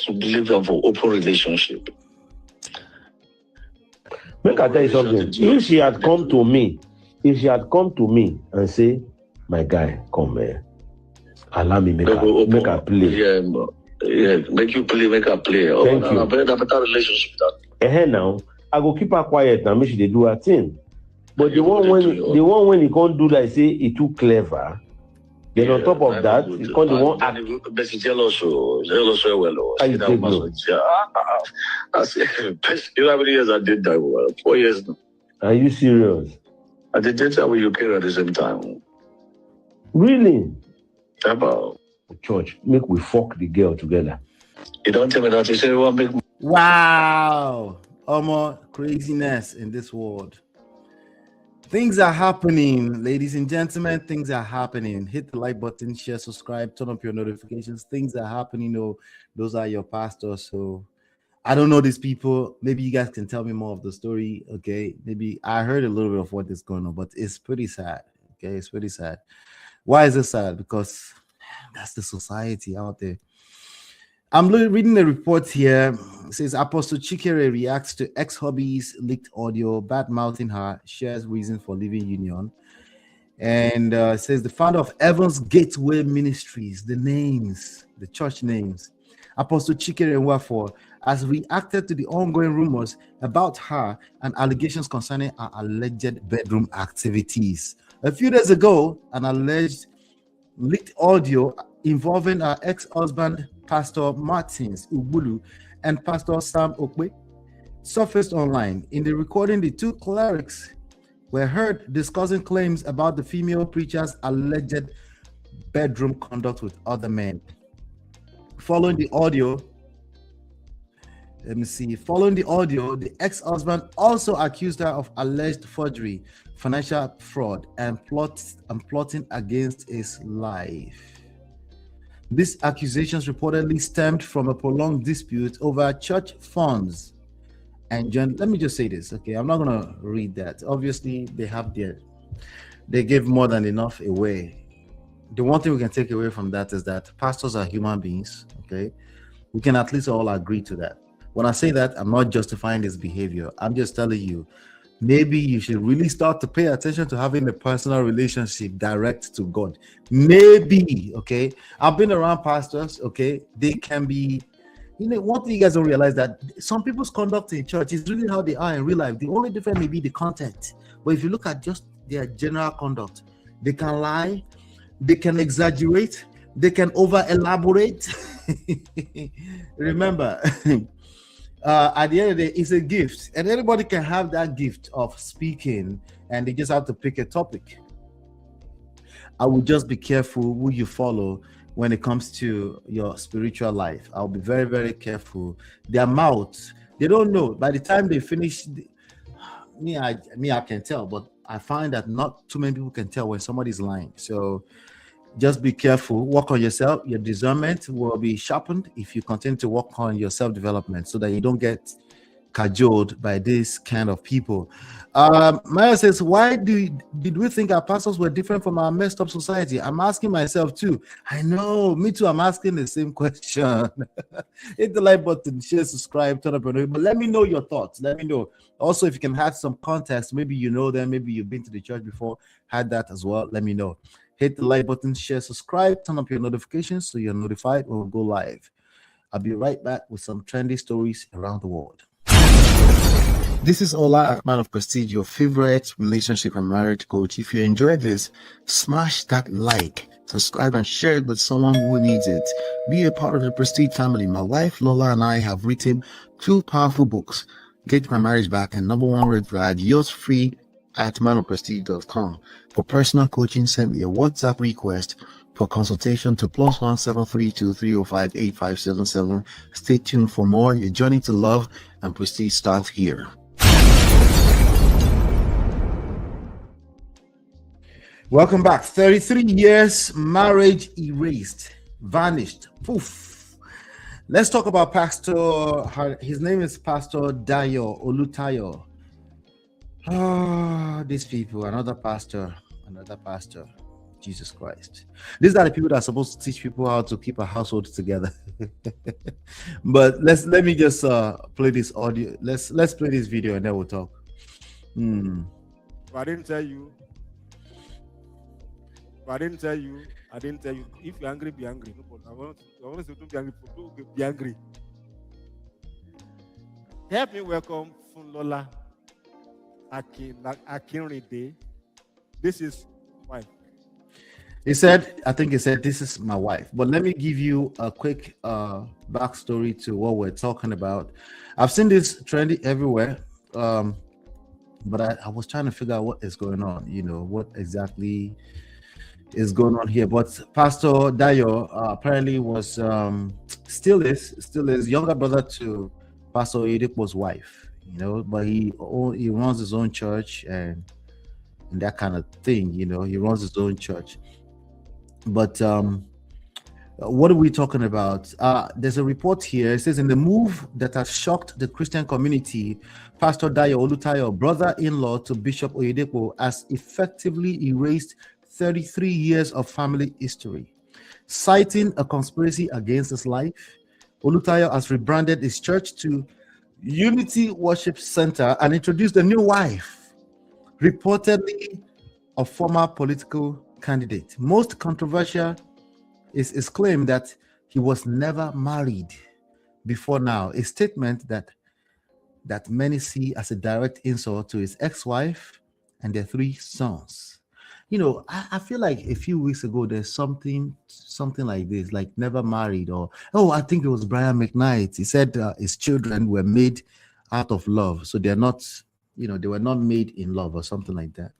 believe them for open relationship. Make I tell you something. If she had come to me and say, my guy, come here. Allow me make her play. Yeah, make you play, make her play. Thank you. A better relationship with that. Now, I go keep her quiet now, make sure they do her thing. But the one when he can't do that, say he too clever. Then on top of that, he can't the one act. But she's jealous well. I take no. I said, you know how many years I did that? 4 years now. Are you serious? I did that with Chikere at the same time. Really? About church, make we fuck the girl together. You don't tell me that. You say, well, make. Wow. More craziness in this world. Things are happening, ladies and gentlemen. Things are happening. Hit the like button, share, subscribe, turn up your notifications. Things are happening. Those are your pastors. So I don't know these people. Maybe you guys can tell me more of the story. Okay, maybe I heard a little bit of what is going on, but it's pretty sad. Okay, it's pretty sad. Why is it sad? Because that's the society out there. I'm reading a report here. It says Apostle Chikere reacts to ex-hubby's leaked audio, bad mouthing her, shares reason for leaving union. And it says the founder of Evans Gateway Ministries, the names, the church names, Apostle Chikere Nwafor, has reacted to the ongoing rumors about her and allegations concerning her alleged bedroom activities. A few days ago, an alleged leaked audio involving her ex-husband, Pastor Martins Ubulu, and Pastor Sam Okpe surfaced online. In the recording, the two clerics were heard discussing claims about the female preacher's alleged bedroom conduct with other men. Following the audio, the ex-husband also accused her of alleged forgery, financial fraud, and plotting against his life. These accusations reportedly stemmed from a prolonged dispute over church funds. And let me just say this, okay? I'm not gonna read that. Obviously, they gave more than enough away. The one thing we can take away from that is that pastors are human beings, okay? We can at least all agree to that. When I say that, I'm not justifying this behavior. I'm just telling you, maybe you should really start to pay attention to having a personal relationship direct to God. Maybe, okay? I've been around pastors, okay? They can be, one thing you guys don't realize that some people's conduct in church is really how they are in real life. The only difference may be the content. But if you look at just their general conduct, they can lie, they can exaggerate, they can over elaborate. Remember, at the end of the day, it's a gift, and anybody can have that gift of speaking, and they just have to pick a topic. I would just be careful who you follow when it comes to your spiritual life. I'll be very, very careful. Their mouths, they don't know. By the time they finish, I can tell, but I find that not too many people can tell when somebody's lying. So just be careful. Work on yourself. Your discernment will be sharpened if you continue to work on your self-development so that you don't get cajoled by this kind of people. Maya says, why did we think our pastors were different from our messed up society? I'm asking myself too. I know, me too. I'm asking the same question. Hit the like button, share, subscribe, turn up your notifications. But let me know your thoughts. Let me know. Also, if you can have some context, maybe you know them, maybe you've been to the church before, had that as well. Let me know. Hit the like button, share, subscribe, turn up your notifications so you're notified when we go live. I'll be right back with some trendy stories around the world. This is Ola, man of prestige, your favorite relationship and marriage coach. If you enjoyed this, smash that like, subscribe, and share it with someone who needs it. Be a part of the Prestige family. My wife Lola and I have written 2 powerful books, Get My Marriage Back and Number 1 Red Flag. Yours free at manofprestige.com. For personal coaching, send me a WhatsApp request for consultation to +1 732 305 8577. Stay tuned for more. Your journey to love and prestige starts here. Welcome back. 33 years, marriage erased, vanished, poof. Let's talk about Pastor. His name is Pastor Dayo, Olutayo. These people, another pastor. Jesus Christ. These are the people that are supposed to teach people how to keep a household together. But let me just play this audio. Let's play this video and then we'll talk. I didn't tell you. I didn't tell you. If you're angry, be angry. No problem. I want to be angry. Be angry. Help me welcome Funlola Akinride. This is my wife. I think he said, this is my wife. But let me give you a quick backstory to what we're talking about. I've seen this trendy everywhere. But I was trying to figure out what is going on, what exactly is going on here. But Pastor Dayo apparently was still is younger brother to Pastor Yul-Edochie's wife, but he runs his own church and that kind of thing, he runs his own church. But What are we talking about? There's a report here. It says, in the move that has shocked the Christian community, Pastor Dayo Olutayo, brother-in-law to Bishop Yul-Edochie, has effectively erased 33 years of family history. Citing a conspiracy against his life, Olutayo has rebranded his church to Unity Worship Center and introduced a new wife, reportedly a former political candidate. Most controversial is his claim that he was never married before now, a statement that many see as a direct insult to his ex-wife and their 3 sons. You know, I feel like a few weeks ago there's something like this, like never married, or I think it was Brian McKnight. He said his children were made out of love, so they're not, they were not made in love or something like that.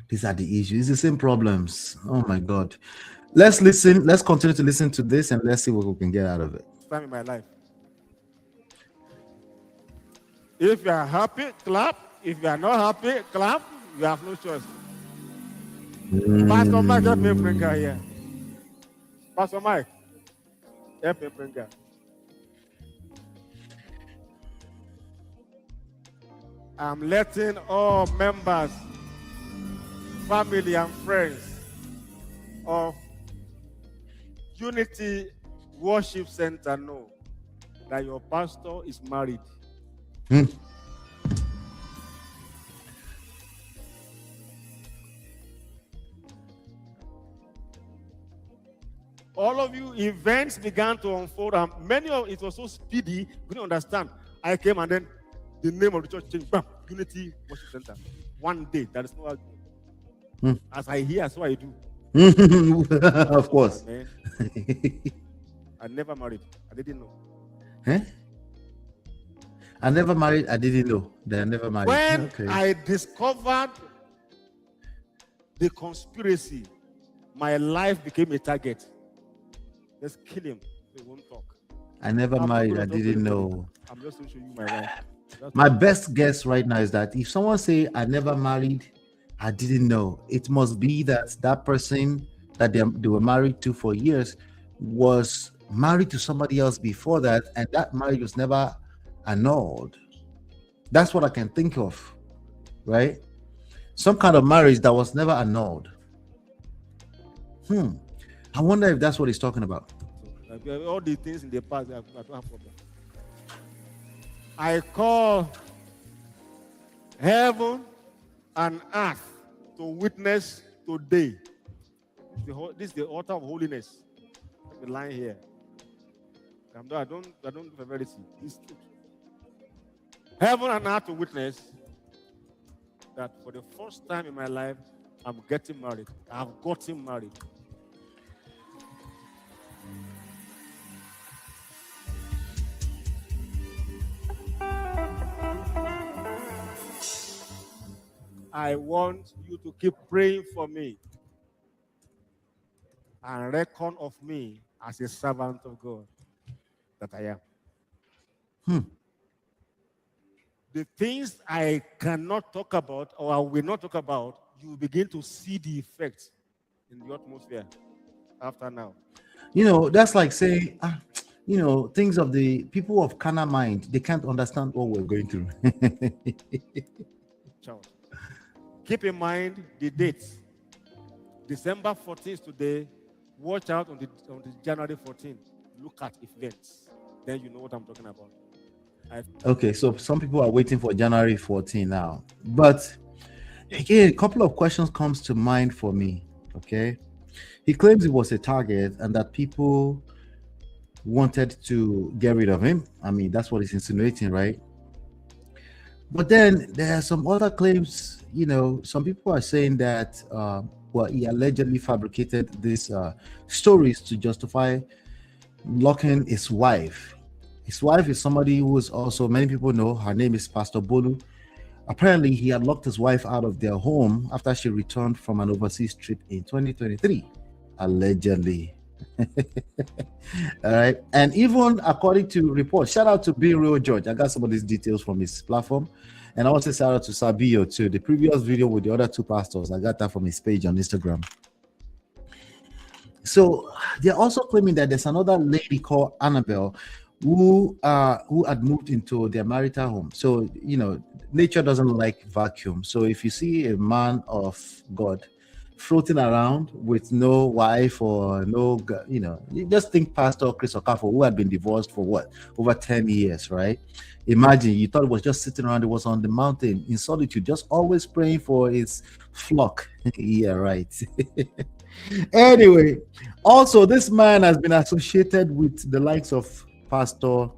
These are the issues. It's the same problems. Oh my God. Let's listen. Let's continue to listen to this and let's see what we can get out of it. Time in my life. If you are happy, clap. If you are not happy, clap. You have no choice. Pastor Mike, help me bring her here. Pastor Mike, help me bring her. I'm letting all members, family, and friends of Unity Worship Center know that your pastor is married. All of you, events began to unfold, and many of it was so speedy, we didn't understand. I came and then the name of the church changed. Bam, Unity Worship Center. One day, that is no argument. As I hear, so I do. Of course. Man. I never married. I didn't know. I never married. I didn't know that I never married. When I discovered the conspiracy, my life became a target. Let's kill him. They won't talk. I never married. I didn't know. I'm just going to show you my life. My best guess right now is that if someone say I never married, I didn't know, it must be that person that they were married to for years was married to somebody else before that, and that marriage was never annulled. That's what I can think of, right? Some kind of marriage that was never annulled. I wonder if that's what he's talking about. All the things in the past, I don't have problem. I call heaven and earth to witness today. This is the altar of holiness. The line here. I don't do severity. It's truth. Heaven and earth to witness that for the first time in my life, I'm getting married. I've gotten married. I want you to keep praying for me and reckon of me as a servant of God that I am. The things I cannot talk about or I will not talk about, you begin to see the effects in the atmosphere after now. That's like saying, things of the people of carnal mind, they can't understand what we're going through. Child. Keep in mind the dates. December 14th today. Watch out on the January 14th. Look at events. Then you know what I'm talking about. Okay, so some people are waiting for January 14 now. But again, a couple of questions comes to mind for me. Okay. He claims he was a target and that people wanted to get rid of him. I mean, that's what he's insinuating, right? But then there are some other claims. Some people are saying that he allegedly fabricated these stories to justify locking his wife. His wife is somebody who is also, many people know, her name is Pastor Bolu. Apparently, he had locked his wife out of their home after she returned from an overseas trip in 2023, allegedly. All right. And even according to reports, shout out to Be Real George. I got some of these details from his platform. And I want to shout out to Sabio too. The previous video with the other 2 pastors, I got that from his page on Instagram. So they're also claiming that there's another lady called Annabelle who had moved into their marital home. So nature doesn't like vacuum. So if you see a man of God floating around with no wife or you just think Pastor Chris Okafo, who had been divorced for what, over 10 years, right? Imagine you thought it was just sitting around, it was on the mountain in solitude, just always praying for his flock. Yeah, right. Anyway, also this man has been associated with the likes of Pastor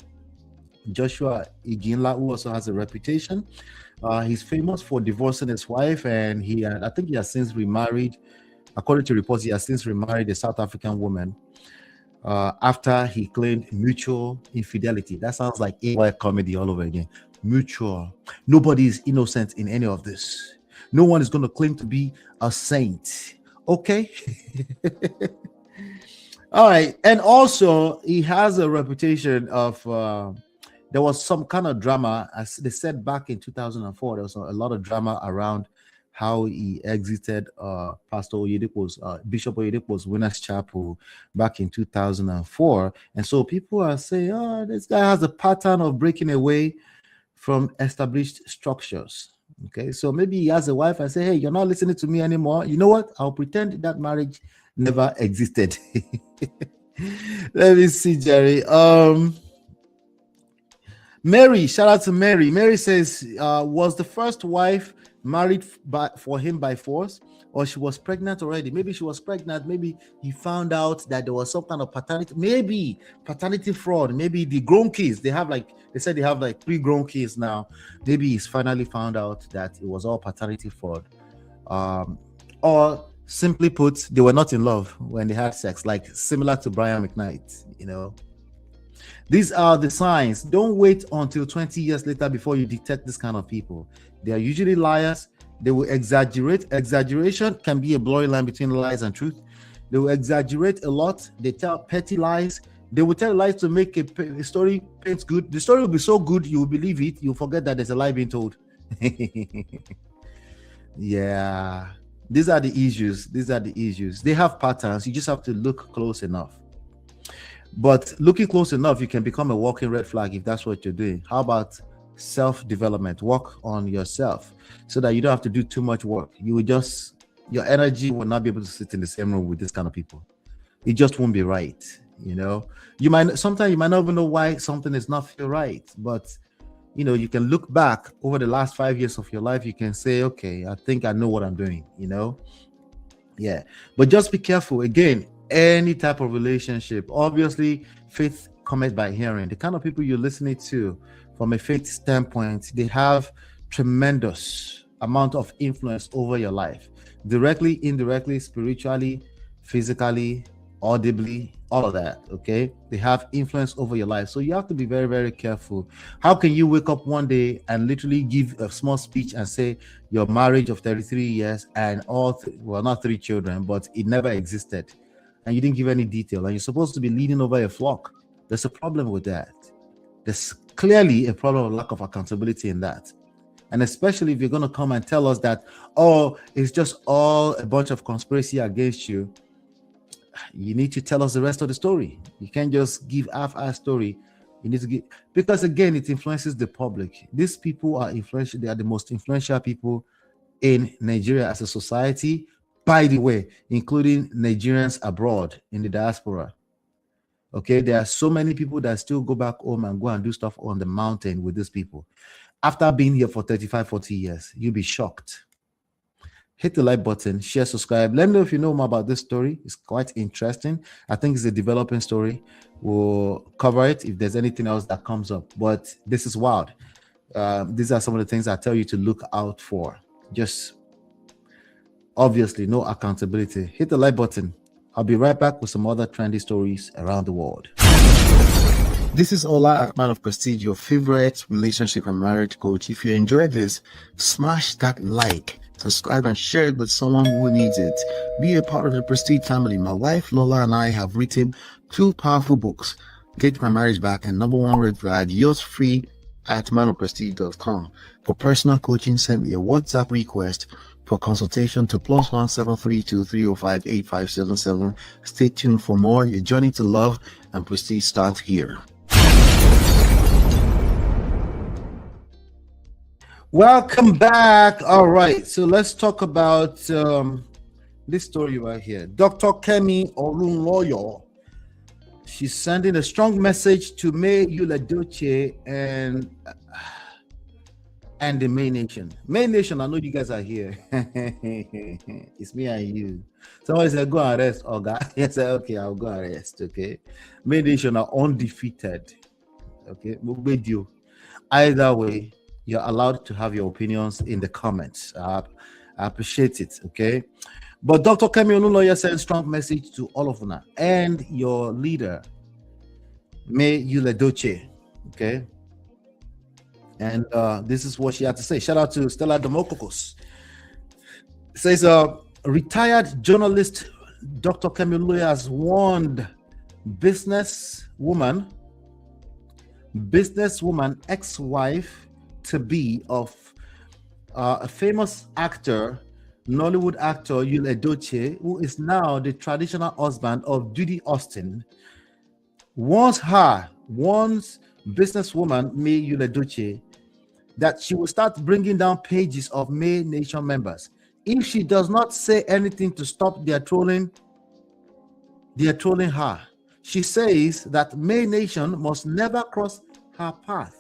Joshua Iginla, who also has a reputation. He's famous for divorcing his wife, and I think he has since remarried. According to reports, he has since remarried a South African woman after he claimed mutual infidelity. That sounds like AY comedy all over again. Mutual. Nobody is innocent in any of this. No one is going to claim to be a saint. Okay. All right. And also, he has a reputation of there was some kind of drama, as they said back in 2004. There was a lot of drama around how he exited Pastor Oyedepo's Bishop Oyedepo's Winners Chapel back in 2004. And so people are saying, oh, this guy has a pattern of breaking away from established structures. Okay, so maybe he has a wife and say, hey, you're not listening to me anymore. You know what? I'll pretend that marriage never existed. Let me see, Jerry. Mary, shout out to Mary. Mary says, was the first wife married for him by force, or she was pregnant already? Maybe she was pregnant. Maybe he found out that there was some kind of paternity fraud. Maybe the grown kids, they said they have like 3 grown kids now. Maybe he's finally found out that it was all paternity fraud. Or simply put, they were not in love when they had sex, like similar to Brian McKnight, These are the signs. Don't wait until 20 years later before you detect this kind of people. They are usually liars. They will exaggerate. Exaggeration can be a blurry line between lies and truth. They will exaggerate a lot. They tell petty lies. They will tell lies to make a story paints good. The story will be so good you will believe it. You'll forget that there's a lie being told. Yeah. These are the issues. They have patterns. You just have to look close enough. But looking close enough, you can become a walking red flag if that's what you're doing. How about self-development? Work on yourself so that you don't have to do too much work. Your energy will not be able to sit in the same room with this kind of people. It just won't be right. Sometimes you might not even know why something is not feel right, but you can look back over the last 5 years of your life. You can say, okay, I think I know what I'm doing, Yeah. But just be careful. Again, any type of relationship, obviously faith comes by hearing. The kind of people you're listening to from a faith standpoint, they have tremendous amount of influence over your life, directly, indirectly, spiritually, physically, audibly, all of that. Okay, they have influence over your life, so you have to be very, very careful. How can you wake up one day and literally give a small speech and say your marriage of 33 years and not 3 children, but it never existed, and you didn't give any detail, and you're supposed to be leading over a flock? There's a problem with that. There's clearly a problem of lack of accountability in that. And especially if you're going to come and tell us that, oh, it's just all a bunch of conspiracy against you, you need to tell us the rest of the story. You can't just give half-assed story. You need to give, because again, it influences the public. These people are influential. They are the most influential people in Nigeria as a society, by the way, including Nigerians abroad in the diaspora. Okay, there are so many people that still go back home and go and do stuff on the mountain with these people. After being here for 35, 40 years, you'll be shocked. Hit the like button, share, subscribe. Let me know if you know more about this story. It's quite interesting. I think it's a developing story. We'll cover it if there's anything else that comes up. But this is wild. These are some of the things I tell you to look out for. Just obviously no accountability. Hit the like button. I'll be right back with some other trendy stories around the world. This is Ola, man of prestige, your favorite relationship and marriage coach. If you enjoyed this, smash that like, subscribe, and share it with someone who needs it. Be a part of the Prestige family. My wife Lola and I have written 2 powerful books, Get My Marriage Back and Number 1 Red Flag. Yours free at manofprestige.com. For personal coaching, send me a WhatsApp request. for consultation to +1 732 305 8577. Stay tuned for more. Your journey to love and prestige starts here. Welcome back. All right, so let's talk about this story right here. Dr. Kemi Olunloyo. She's sending a strong message to May Yul-Edochie and the May Nation. May Nation, I know you guys are here. It's me and you. Somebody said, go and rest, Oga. I said, okay, I'll go and rest, okay? May Nation are undefeated, okay? Either way, you're allowed to have your opinions in the comments. I appreciate it, okay? But Dr. Kemi Olunloyo sends strong message to all of you and your leader, May Yul-Edochie, okay? And this is what she had to say. Shout out to Stella Demokokos. It says, retired journalist Dr. Kemi Olunloyo has warned businesswoman, ex-wife to be of a famous actor, Nollywood actor Yul-Edochie, who is now the traditional husband of Judy Austin, warns businesswoman May Yul-Edochie that she will start bringing down pages of May Nation members if she does not say anything to stop their trolling her. She says that May Nation must never cross her path.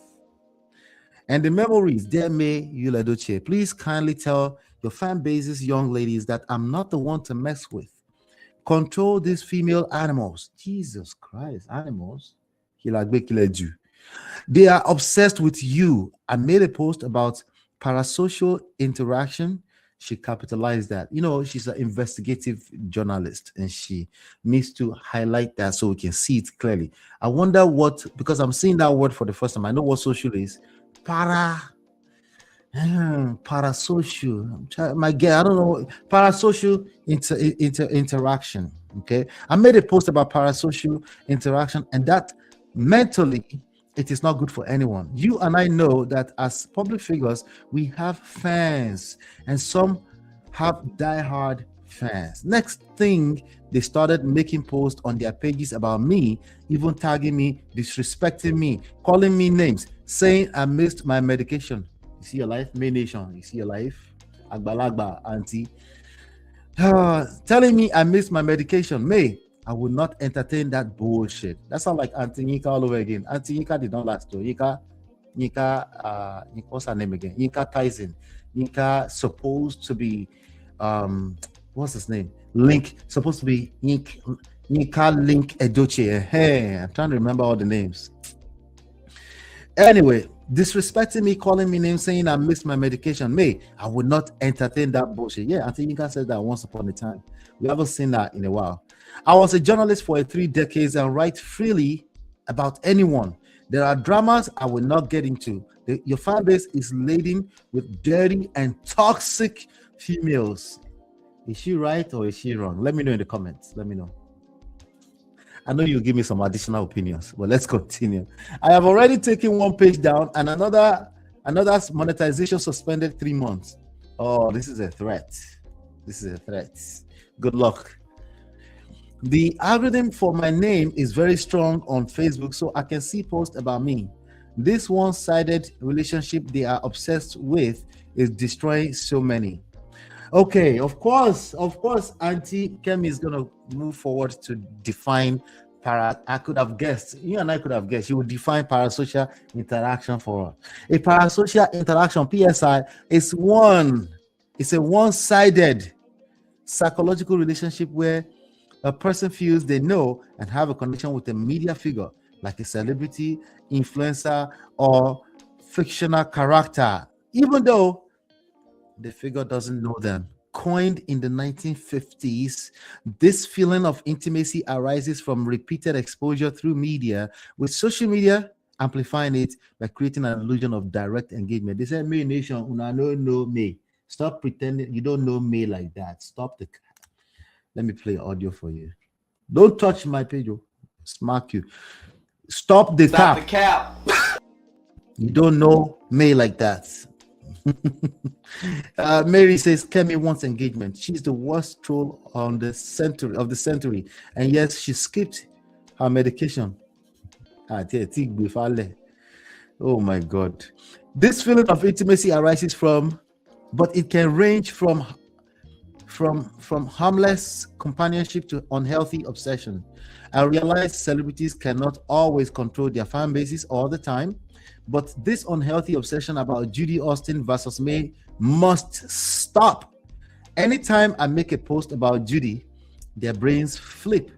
And the memories, dear May Yul-Edochie, please kindly tell your fan bases, young ladies, that I'm not the one to mess with. Control these female animals. Jesus Christ, animals. They are obsessed with you. I made a post about parasocial interaction. She capitalized that. You know, she's an investigative journalist and she needs to highlight that so we can see it clearly. I wonder what, because I'm seeing that word for the first time. I know what social is. Parasocial. My girl, I don't know. Parasocial interaction. Okay. I made a post about parasocial interaction, and that mentally it is not good for anyone. You and I know that as public figures, we have fans, and some have diehard fans. Next thing, they started making posts on their pages about me, even tagging me, disrespecting me, calling me names, saying I missed my medication. You see your life, May Nation. You see your life, Agbalagba, Auntie. Telling me I missed my medication. May, I would not entertain that bullshit. That sounds like Auntie Yinka all over again. Auntie Yinka did not last though. Yinka, what's her name again? Yinka Tyson. Yinka supposed to be, what's his name? Supposed to be Yinka Link Edochie. Hey, I'm trying to remember all the names. Anyway, disrespecting me, calling me names, saying I missed my medication. May, I would not entertain that bullshit. Yeah, Auntie Yinka said that once upon a time. We haven't seen that in a while. I was a journalist for 3 decades and write freely about anyone. There are dramas I will not get into. Your fan base is laden with dirty and toxic females. Is she right or is she wrong? Let me know in the comments. Let me know. I know you'll give me some additional opinions, but let's continue. I have already taken one page down and another monetization suspended 3 months. Oh, this is a threat. This is a threat. Good luck. The algorithm for my name is very strong on Facebook, so I can see posts about me. This one-sided relationship they are obsessed with is destroying so many. Okay, of course, Auntie Kemi is going to move forward to define I could have guessed, you and I could have guessed, she would define parasocial interaction for us. A parasocial interaction, PSI, is a one-sided psychological relationship where a person feels they know and have a connection with a media figure, like a celebrity, influencer, or fictional character, even though the figure doesn't know them. Coined in the 1950s, this feeling of intimacy arises from repeated exposure through media, with social media amplifying it by creating an illusion of direct engagement. They say, "Me Nation, una no know me." Stop pretending you don't know me like that. Stop the. Let me play audio for you. Don't touch my page. Smack you. Stop the cap. You don't know me like that. Mary says Kemi wants engagement. She's the worst troll on the century of the century, and yes, she skipped her medication. Oh my God! This feeling of intimacy arises from, but it can range from harmless companionship to unhealthy obsession. I realize celebrities cannot always control their fan bases all the time, but this unhealthy obsession about Judy Austin versus May must stop. Anytime I make a post about Judy, their brains flip.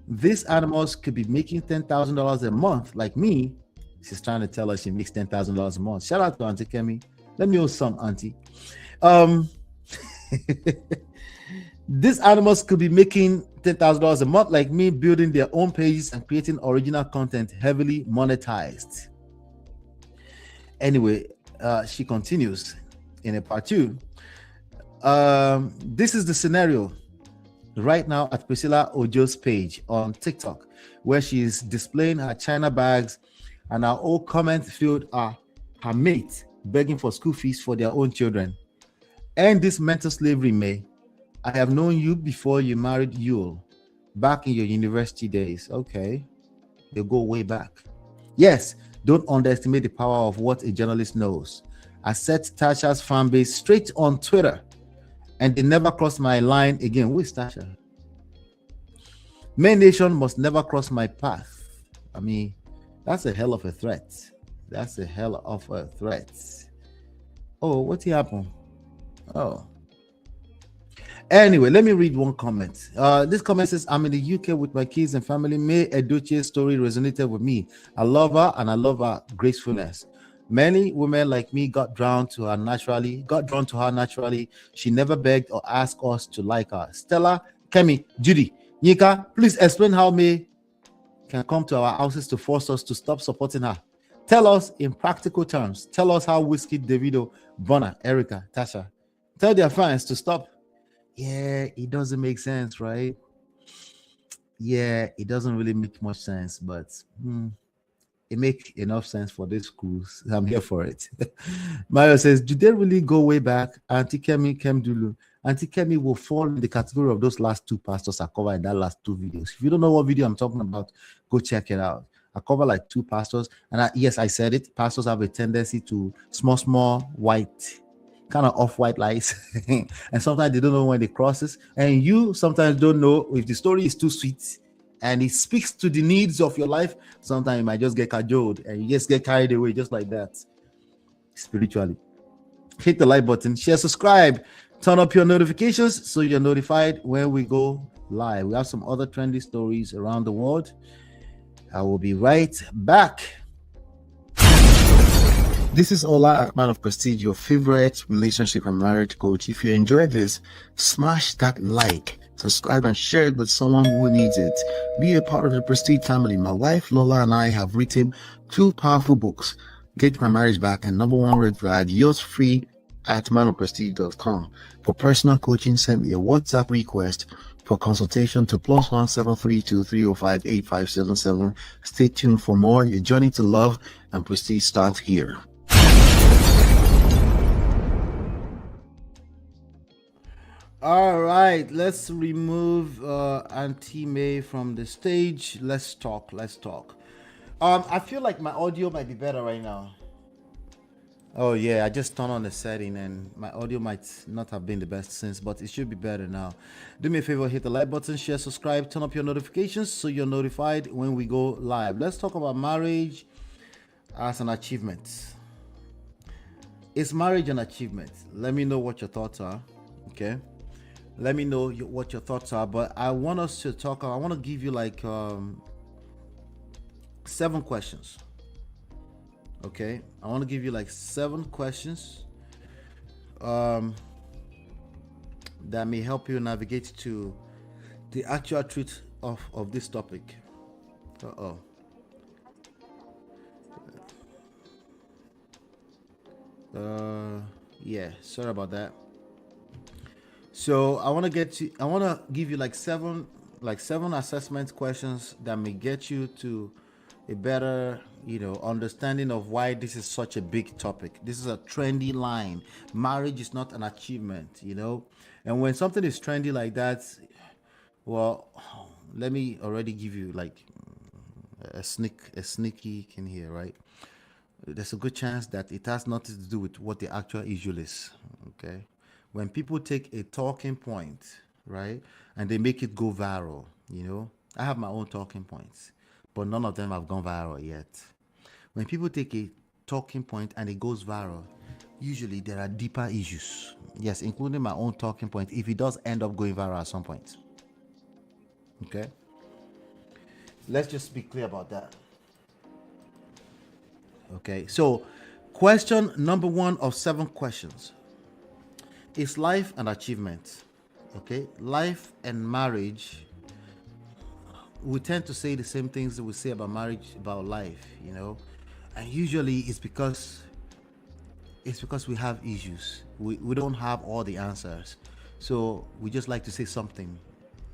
These animals could be making $10,000 a month, like me. She's trying to tell us she makes $10,000 a month. Shout out to Auntie Kemi. Let me know some, Auntie. These animals could be making $10,000 a month, like me, building their own pages and creating original content heavily monetized. Anyway, she continues in a part 2. This is the scenario right now at Priscilla Ojo's page on TikTok, where she is displaying her China bags, and our old comment field are her mates begging for school fees for their own children. And this mental slavery, May. I have known you before you married Yul, back in your university days. Okay, they go way back. Yes, don't underestimate the power of what a journalist knows. I set Tasha's fan base straight on Twitter, and they never crossed my line again. Who is Tasha? May Nation must never cross my path. I mean, that's a hell of a threat. That's a hell of a threat. Oh, what happened? Oh. Anyway, let me read one comment. This comment says, I'm in the UK with my kids and family. May Edochie's story resonated with me. I love her and I love her gracefulness. Many women like me got drawn to her naturally. She never begged or asked us to like her. Stella, Kemi, Judy, Nika, please explain how May can come to our houses to force us to stop supporting her. Tell us in practical terms. Tell us how Whiskey, Davido, Bonner, Erica, Tasha. Tell their fans to stop. Yeah, it doesn't make sense, right? Yeah, it doesn't really make much sense, but it makes enough sense for this cruise. I'm here for it. Mario says, do they really go way back? Auntie Kemi, Kemdulu. Auntie Kemi will fall in the category of those last 2 pastors I covered in that last 2 videos. If you don't know what video I'm talking about, go check it out. I cover like 2 pastors. And yes, I said it. Pastors have a tendency to small, white, kind of off-white lights. And sometimes they don't know when they crosses. And you sometimes don't know if the story is too sweet and it speaks to the needs of your life. Sometimes you might just get cajoled and you just get carried away just like that. Spiritually. Hit the like button, share, subscribe, turn up your notifications so you're notified when we go live. We have some other trendy stories around the world. I will be right back. This is Ola, man of prestige, your favorite relationship and marriage coach. If you enjoyed this, smash that like, subscribe, and share it with someone who needs it. Be a part of the Prestige family. My wife Lola and I have written 2 powerful books, Get My Marriage Back and Number 1 Red Flag. Yours free at manofprestige.com. For personal coaching, send me a WhatsApp request for consultation to +1 732 305 8577. Stay tuned for more. Your journey to love and prestige starts here. All right, let's remove Auntie May from the stage. Let's talk. I feel like my audio might be better right now. Oh yeah, I just turned on the setting and my audio might not have been the best since, but it should be better now. Do me a favor, hit the like button, share, subscribe, turn up your notifications so you're notified when we go live. Let's talk about marriage as an achievement. Is marriage an achievement? Let me know what your thoughts are. Okay, let me know what your thoughts are. But I want us to talk. I want to give you like 7 questions. Okay, I want to give you like 7 questions that may help you navigate to the actual truth of this topic. Yeah, sorry about that. So I want to give you like seven assessment questions that may get you to a better, understanding of why this is such a big topic. This is a trendy line. Marriage is not an achievement, And when something is trendy like that, well, let me already give you like a sneaky in here, right? There's a good chance that it has nothing to do with what the actual issue is. Okay, when people take a talking point, right, and they make it go viral, I have my own talking points, but none of them have gone viral yet. When people take a talking point and it goes viral, usually there are deeper issues. Yes, including my own talking point, if it does end up going viral at some point. Okay, let's just be clear about that. Okay, so question number 1 of 7 questions is life and achievement. Okay, life and marriage, we tend to say the same things that we say about marriage, about life, and usually it's because we have issues. We don't have all the answers, so we just like to say something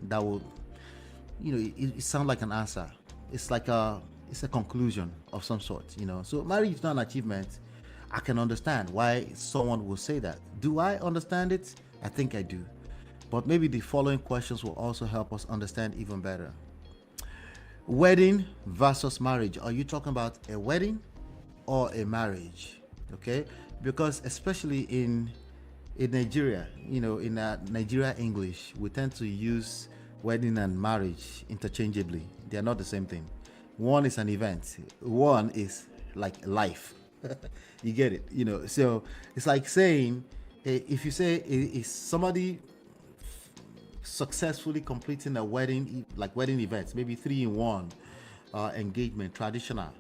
that will, it sounds like an answer. It's like it's a conclusion of some sort, So marriage is not an achievement. I can understand why someone will say that. Do I understand it? I think I do. But maybe the following questions will also help us understand even better. Wedding versus marriage. Are you talking about a wedding or a marriage? Okay? Because especially in Nigeria, in Nigeria English, we tend to use wedding and marriage interchangeably. They are not the same thing. One is an event. One is like life. You get it? So it's like saying, if you say, is somebody successfully completing a wedding, like wedding events, maybe 3-in-1, engagement, traditional,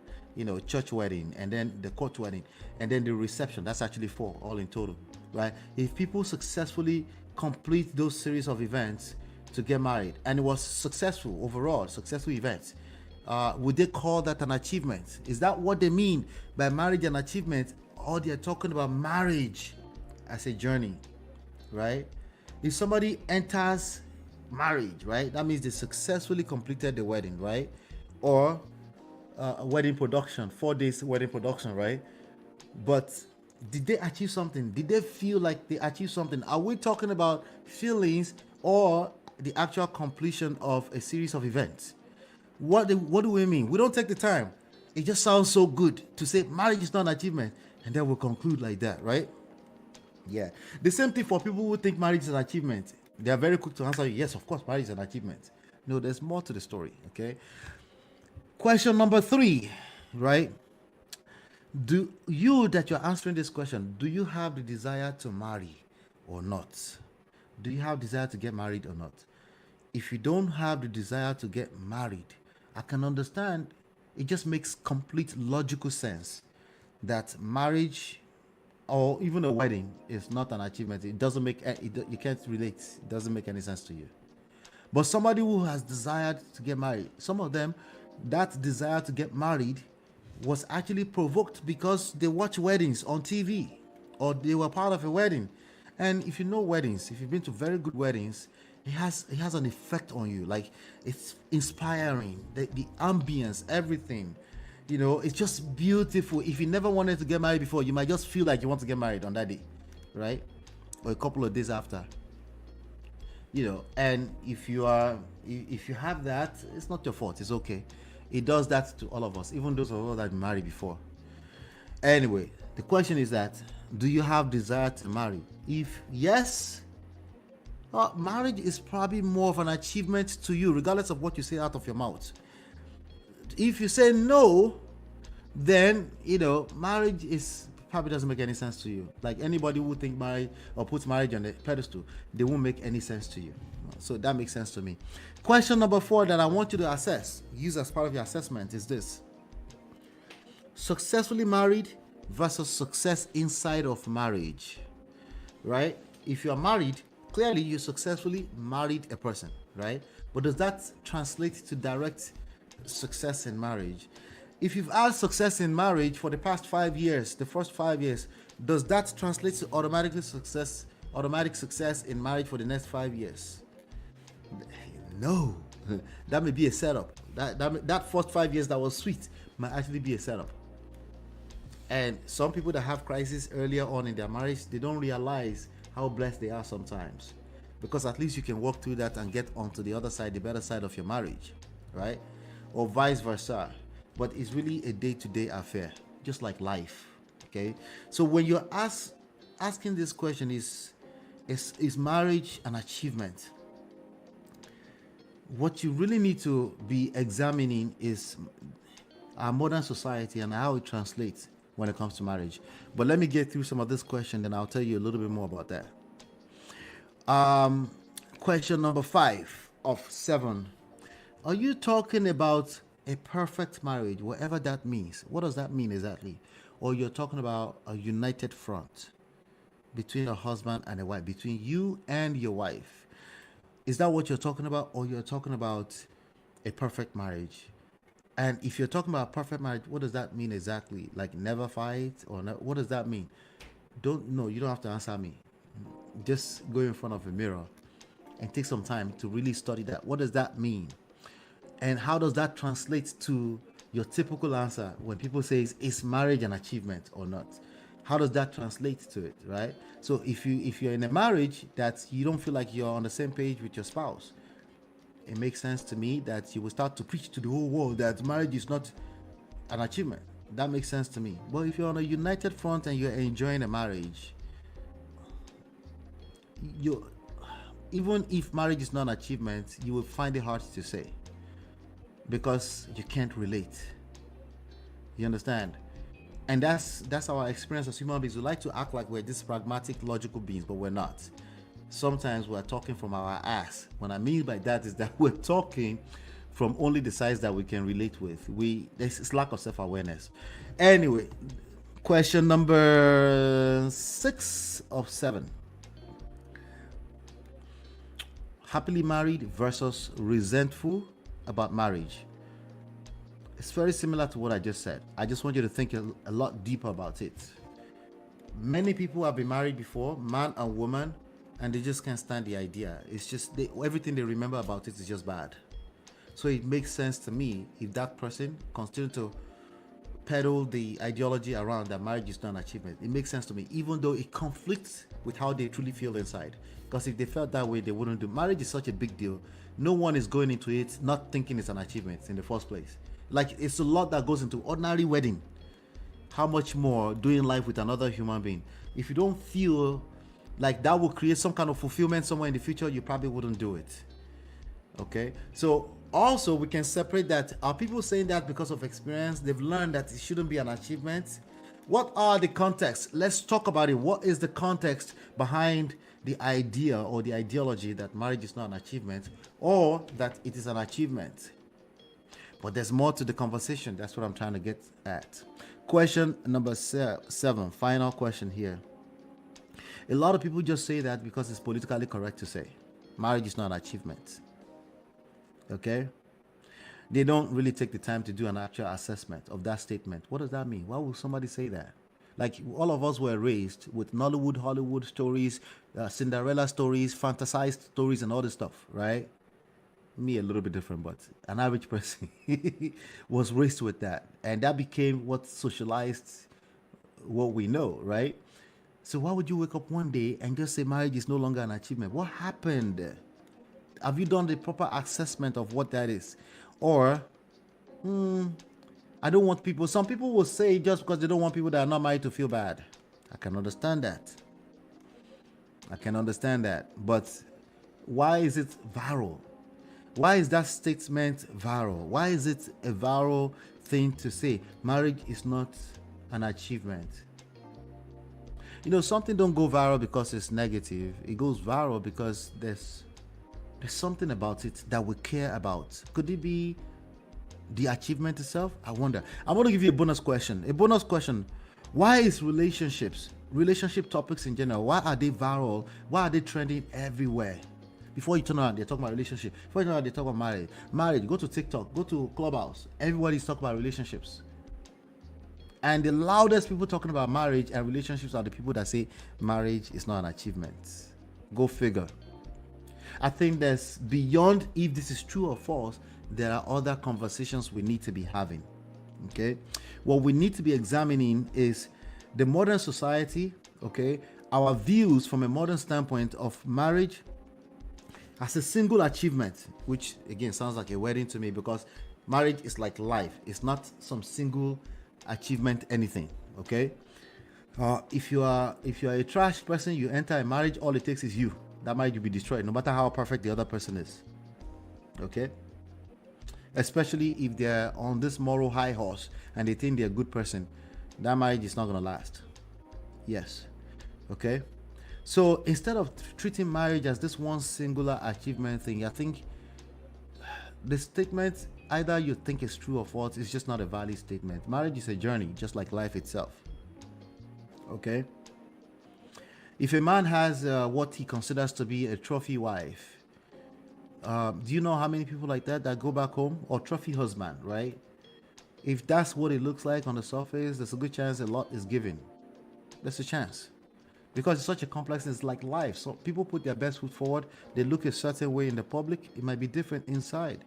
church wedding, and then the court wedding, and then the reception. That's actually 4 all in total, right? If people successfully complete those series of events to get married, and it was successful overall, successful events, would they call that an achievement? Is that what they mean by marriage and achievement? Or they're talking about marriage as a journey, right? If somebody enters marriage, right, that means they successfully completed the wedding, right? Or a wedding production, 4 days wedding production, right? But did they achieve something? Did they feel like they achieved something? Are we talking about feelings or the actual completion of a series of events? What do we mean? We don't take the time. It just sounds so good to say marriage is not an achievement, and then we'll conclude like that, right? Yeah. The same thing for people who think marriage is an achievement. They are very quick to answer you, yes, of course, marriage is an achievement. No, there's more to the story, okay? Question number 3, right? Do you, that you're answering this question, do you have the desire to marry or not? Do you have desire to get married or not? If you don't have the desire to get married, I can understand. It just makes complete logical sense that marriage or even a wedding is not an achievement. It doesn't make you can't relate. It doesn't make any sense to you. But somebody who has desired to get married, some of them, that desire to get married was actually provoked because they watch weddings on TV or they were part of a wedding. And if you know weddings, if you've been to very good weddings, it has an effect on you. Like, it's inspiring, the ambience, everything, it's just beautiful. If you never wanted to get married before, you might just feel like you want to get married on that day, right? Or a couple of days after, and if you have that, it's not your fault. It's okay. It does that to all of us, even those of us that married before. Anyway, the question is that, do you have desire to marry? If yes, marriage is probably more of an achievement to you, regardless of what you say out of your mouth. If you say no, then marriage probably doesn't make any sense to you. Like, anybody who think marriage or puts marriage on a pedestal, they won't make any sense to you. So that makes sense to me. Question number 4 that I want you to use as part of your assessment is this: successfully married versus success inside of marriage, right? If you are married, clearly you successfully married a person, right? But does that translate to direct success in marriage? If you've had success in marriage for the past 5 years, the first 5 years, does that translate to automatic success in marriage for the next 5 years? No. That may be a setup. That first 5 years that was sweet might actually be a setup. And some people that have crisis earlier on in their marriage, they don't realize how blessed they are sometimes, because at least you can walk through that and get onto the other side, the better side of your marriage, right? Or vice versa. But it's really a day-to-day affair, just like life. Okay, so when you're asking this question, is marriage an achievement? What you really need to be examining is our modern society and how it translates when it comes to marriage. But let me get through some of this question, then I'll tell you a little bit more about that. Question number 5 of 7. Are you talking about a perfect marriage, whatever that means? What does that mean exactly? Or you're talking about a united front between a husband and a wife, between you and your wife? Is that what you're talking about? Or you're talking about a perfect marriage? And if you're talking about perfect marriage, what does that mean exactly? Like never fight, or what does that mean? You don't have to answer me. Just go in front of a mirror and take some time to really study that. What does that mean? And how does that translate to your typical answer when people say, is marriage an achievement or not? How does that translate to it, right? So if you're in a marriage that you don't feel like you're on the same page with your spouse, it makes sense to me that you will start to preach to the whole world that marriage is not an achievement. That makes sense to me. But if you're on a united front and you're enjoying a marriage, even if marriage is not an achievement, you will find it hard to say, because you can't relate. You understand? And that's our experience as human beings. We like to act like we're these pragmatic, logical beings, but we're not. Sometimes we're talking from our ass. What I mean by that is that we're talking from only the sides that we can relate with. There's lack of self-awareness. Anyway, question number 6 of 7. Happily married versus resentful about marriage. It's very similar to what I just said. I just want you to think a lot deeper about it. Many people have been married before, man and woman, and they just can't stand the idea. It's just everything they remember about it is just bad. So it makes sense to me if that person continues to peddle the ideology around that marriage is not an achievement. It makes sense to me, even though it conflicts with how they truly feel inside. Because if they felt that way, they wouldn't do. Marriage is such a big deal. No one is going into it not thinking it's an achievement in the first place. Like, it's a lot that goes into ordinary wedding. How much more doing life with another human being? If you don't feel like that will create some kind of fulfillment somewhere in the future, you probably wouldn't do it. Okay, so also we can separate that. Are people saying that because of experience? They've learned that it shouldn't be an achievement. What are the contexts? Let's talk about it. What is the context behind the idea or the ideology that marriage is not an achievement, or that it is an achievement? But there's more to the conversation. That's what I'm trying to get at. Question number 7, final question here. A lot of people just say that because it's politically correct to say marriage is not an achievement. Okay? They don't really take the time to do an actual assessment of that statement. What does that mean? Why would somebody say that? Like, all of us were raised with Nollywood, Hollywood stories, Cinderella stories, fantasized stories, and all this stuff, right? Me a little bit different, but an average person was raised with that, and that became what socialized what we know, right? So why would you wake up one day and just say marriage is no longer an achievement? What happened? Have you done the proper assessment of what that is? Or I don't want people, some people will say just because they don't want people that are not married to feel bad. I can understand that. But why is it viral? Why is that statement viral? Why is it a viral thing to say marriage is not an achievement? You know, something don't go viral because it's negative. It goes viral because there's something about it that we care about. Could it be the achievement itself? I wonder. I want to give you a bonus question. Why is relationship topics in general, why are they viral? Why are they trending everywhere? Before you turn around, they're talking about relationship. Before you turn around, they talk about marriage. Go to TikTok, go to Clubhouse. Everybody's talking about relationships. And the loudest people talking about marriage and relationships are the people that say marriage is not an achievement. Go figure. I think there's, beyond if this is true or false, there are other conversations we need to be having. Okay, what we need to be examining is the modern society, okay, our views from a modern standpoint of marriage as a single achievement, which again sounds like a wedding to me, because marriage is like life. It's not some single achievement anything. Okay, if you are a trash person, you enter a marriage, all it takes is you. That marriage will be destroyed, no matter how perfect the other person is. Okay, especially if they're on this moral high horse and they think they're a good person, that marriage is not going to last. Yes. Okay, so instead of treating marriage as this one singular achievement thing, I think the statement, either you think it's true or false, is just not a valid statement. Marriage is a journey, just like life itself. Okay, if a man has what he considers to be a trophy wife, do you know how many people like that go back home? Or trophy husband, right? If that's what it looks like on the surface, there's a good chance a lot is given. There's a chance, because it's such a complex, it's like life. So people put their best foot forward, they look a certain way in the public, it might be different inside.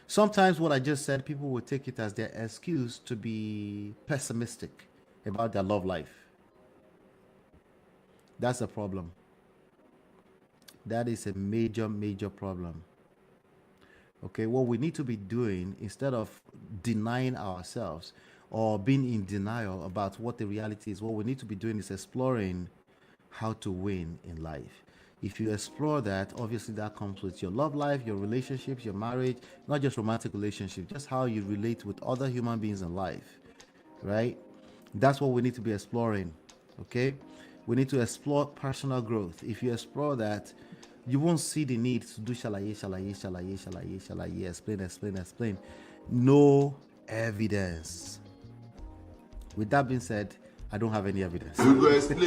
Sometimes what I just said, people will take it as their excuse to be pessimistic about their love life. That's a problem. That is a major problem. Okay, what we need to be doing, instead of denying ourselves or being in denial about what the reality is, what we need to be doing is exploring how to win in life. If you explore that, obviously that comes with your love life, your relationships, your marriage, not just romantic relationships, just how you relate with other human beings in life, right? That's what we need to be exploring. Okay, we need to explore personal growth. If you explore that, you won't see the need to do shalaye, explain. No evidence. With that being said, I don't have any evidence. We go explain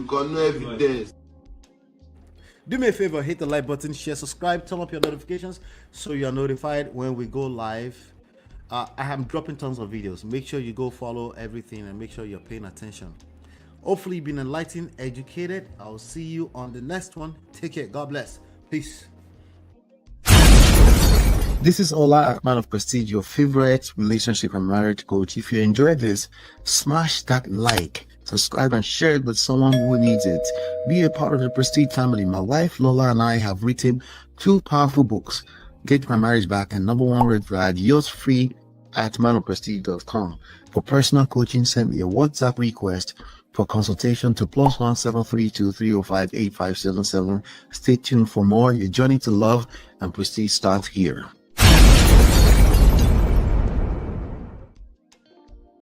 because no evidence. Do me a favor, hit the like button, share, subscribe, turn up your notifications so you are notified when we go live. I am dropping tons of videos. Make sure you go follow everything and make sure you're paying attention. Hopefully you've been enlightened, educated. I'll see you on the next one. Take care. God bless. Peace. This is Ola, Man of Prestige, your favorite relationship and marriage coach. If you enjoyed this, smash that like, subscribe, and share it with someone who needs it. Be a part of the Prestige family. My wife Lola and I have written 2 powerful books, Get My Marriage Back and Number 1 Red Flag. Yours free at manofprestige.com. For personal coaching, send me a WhatsApp request for consultation to +1 732 305 8577. Stay tuned for more. Your journey to love and prestige starts here.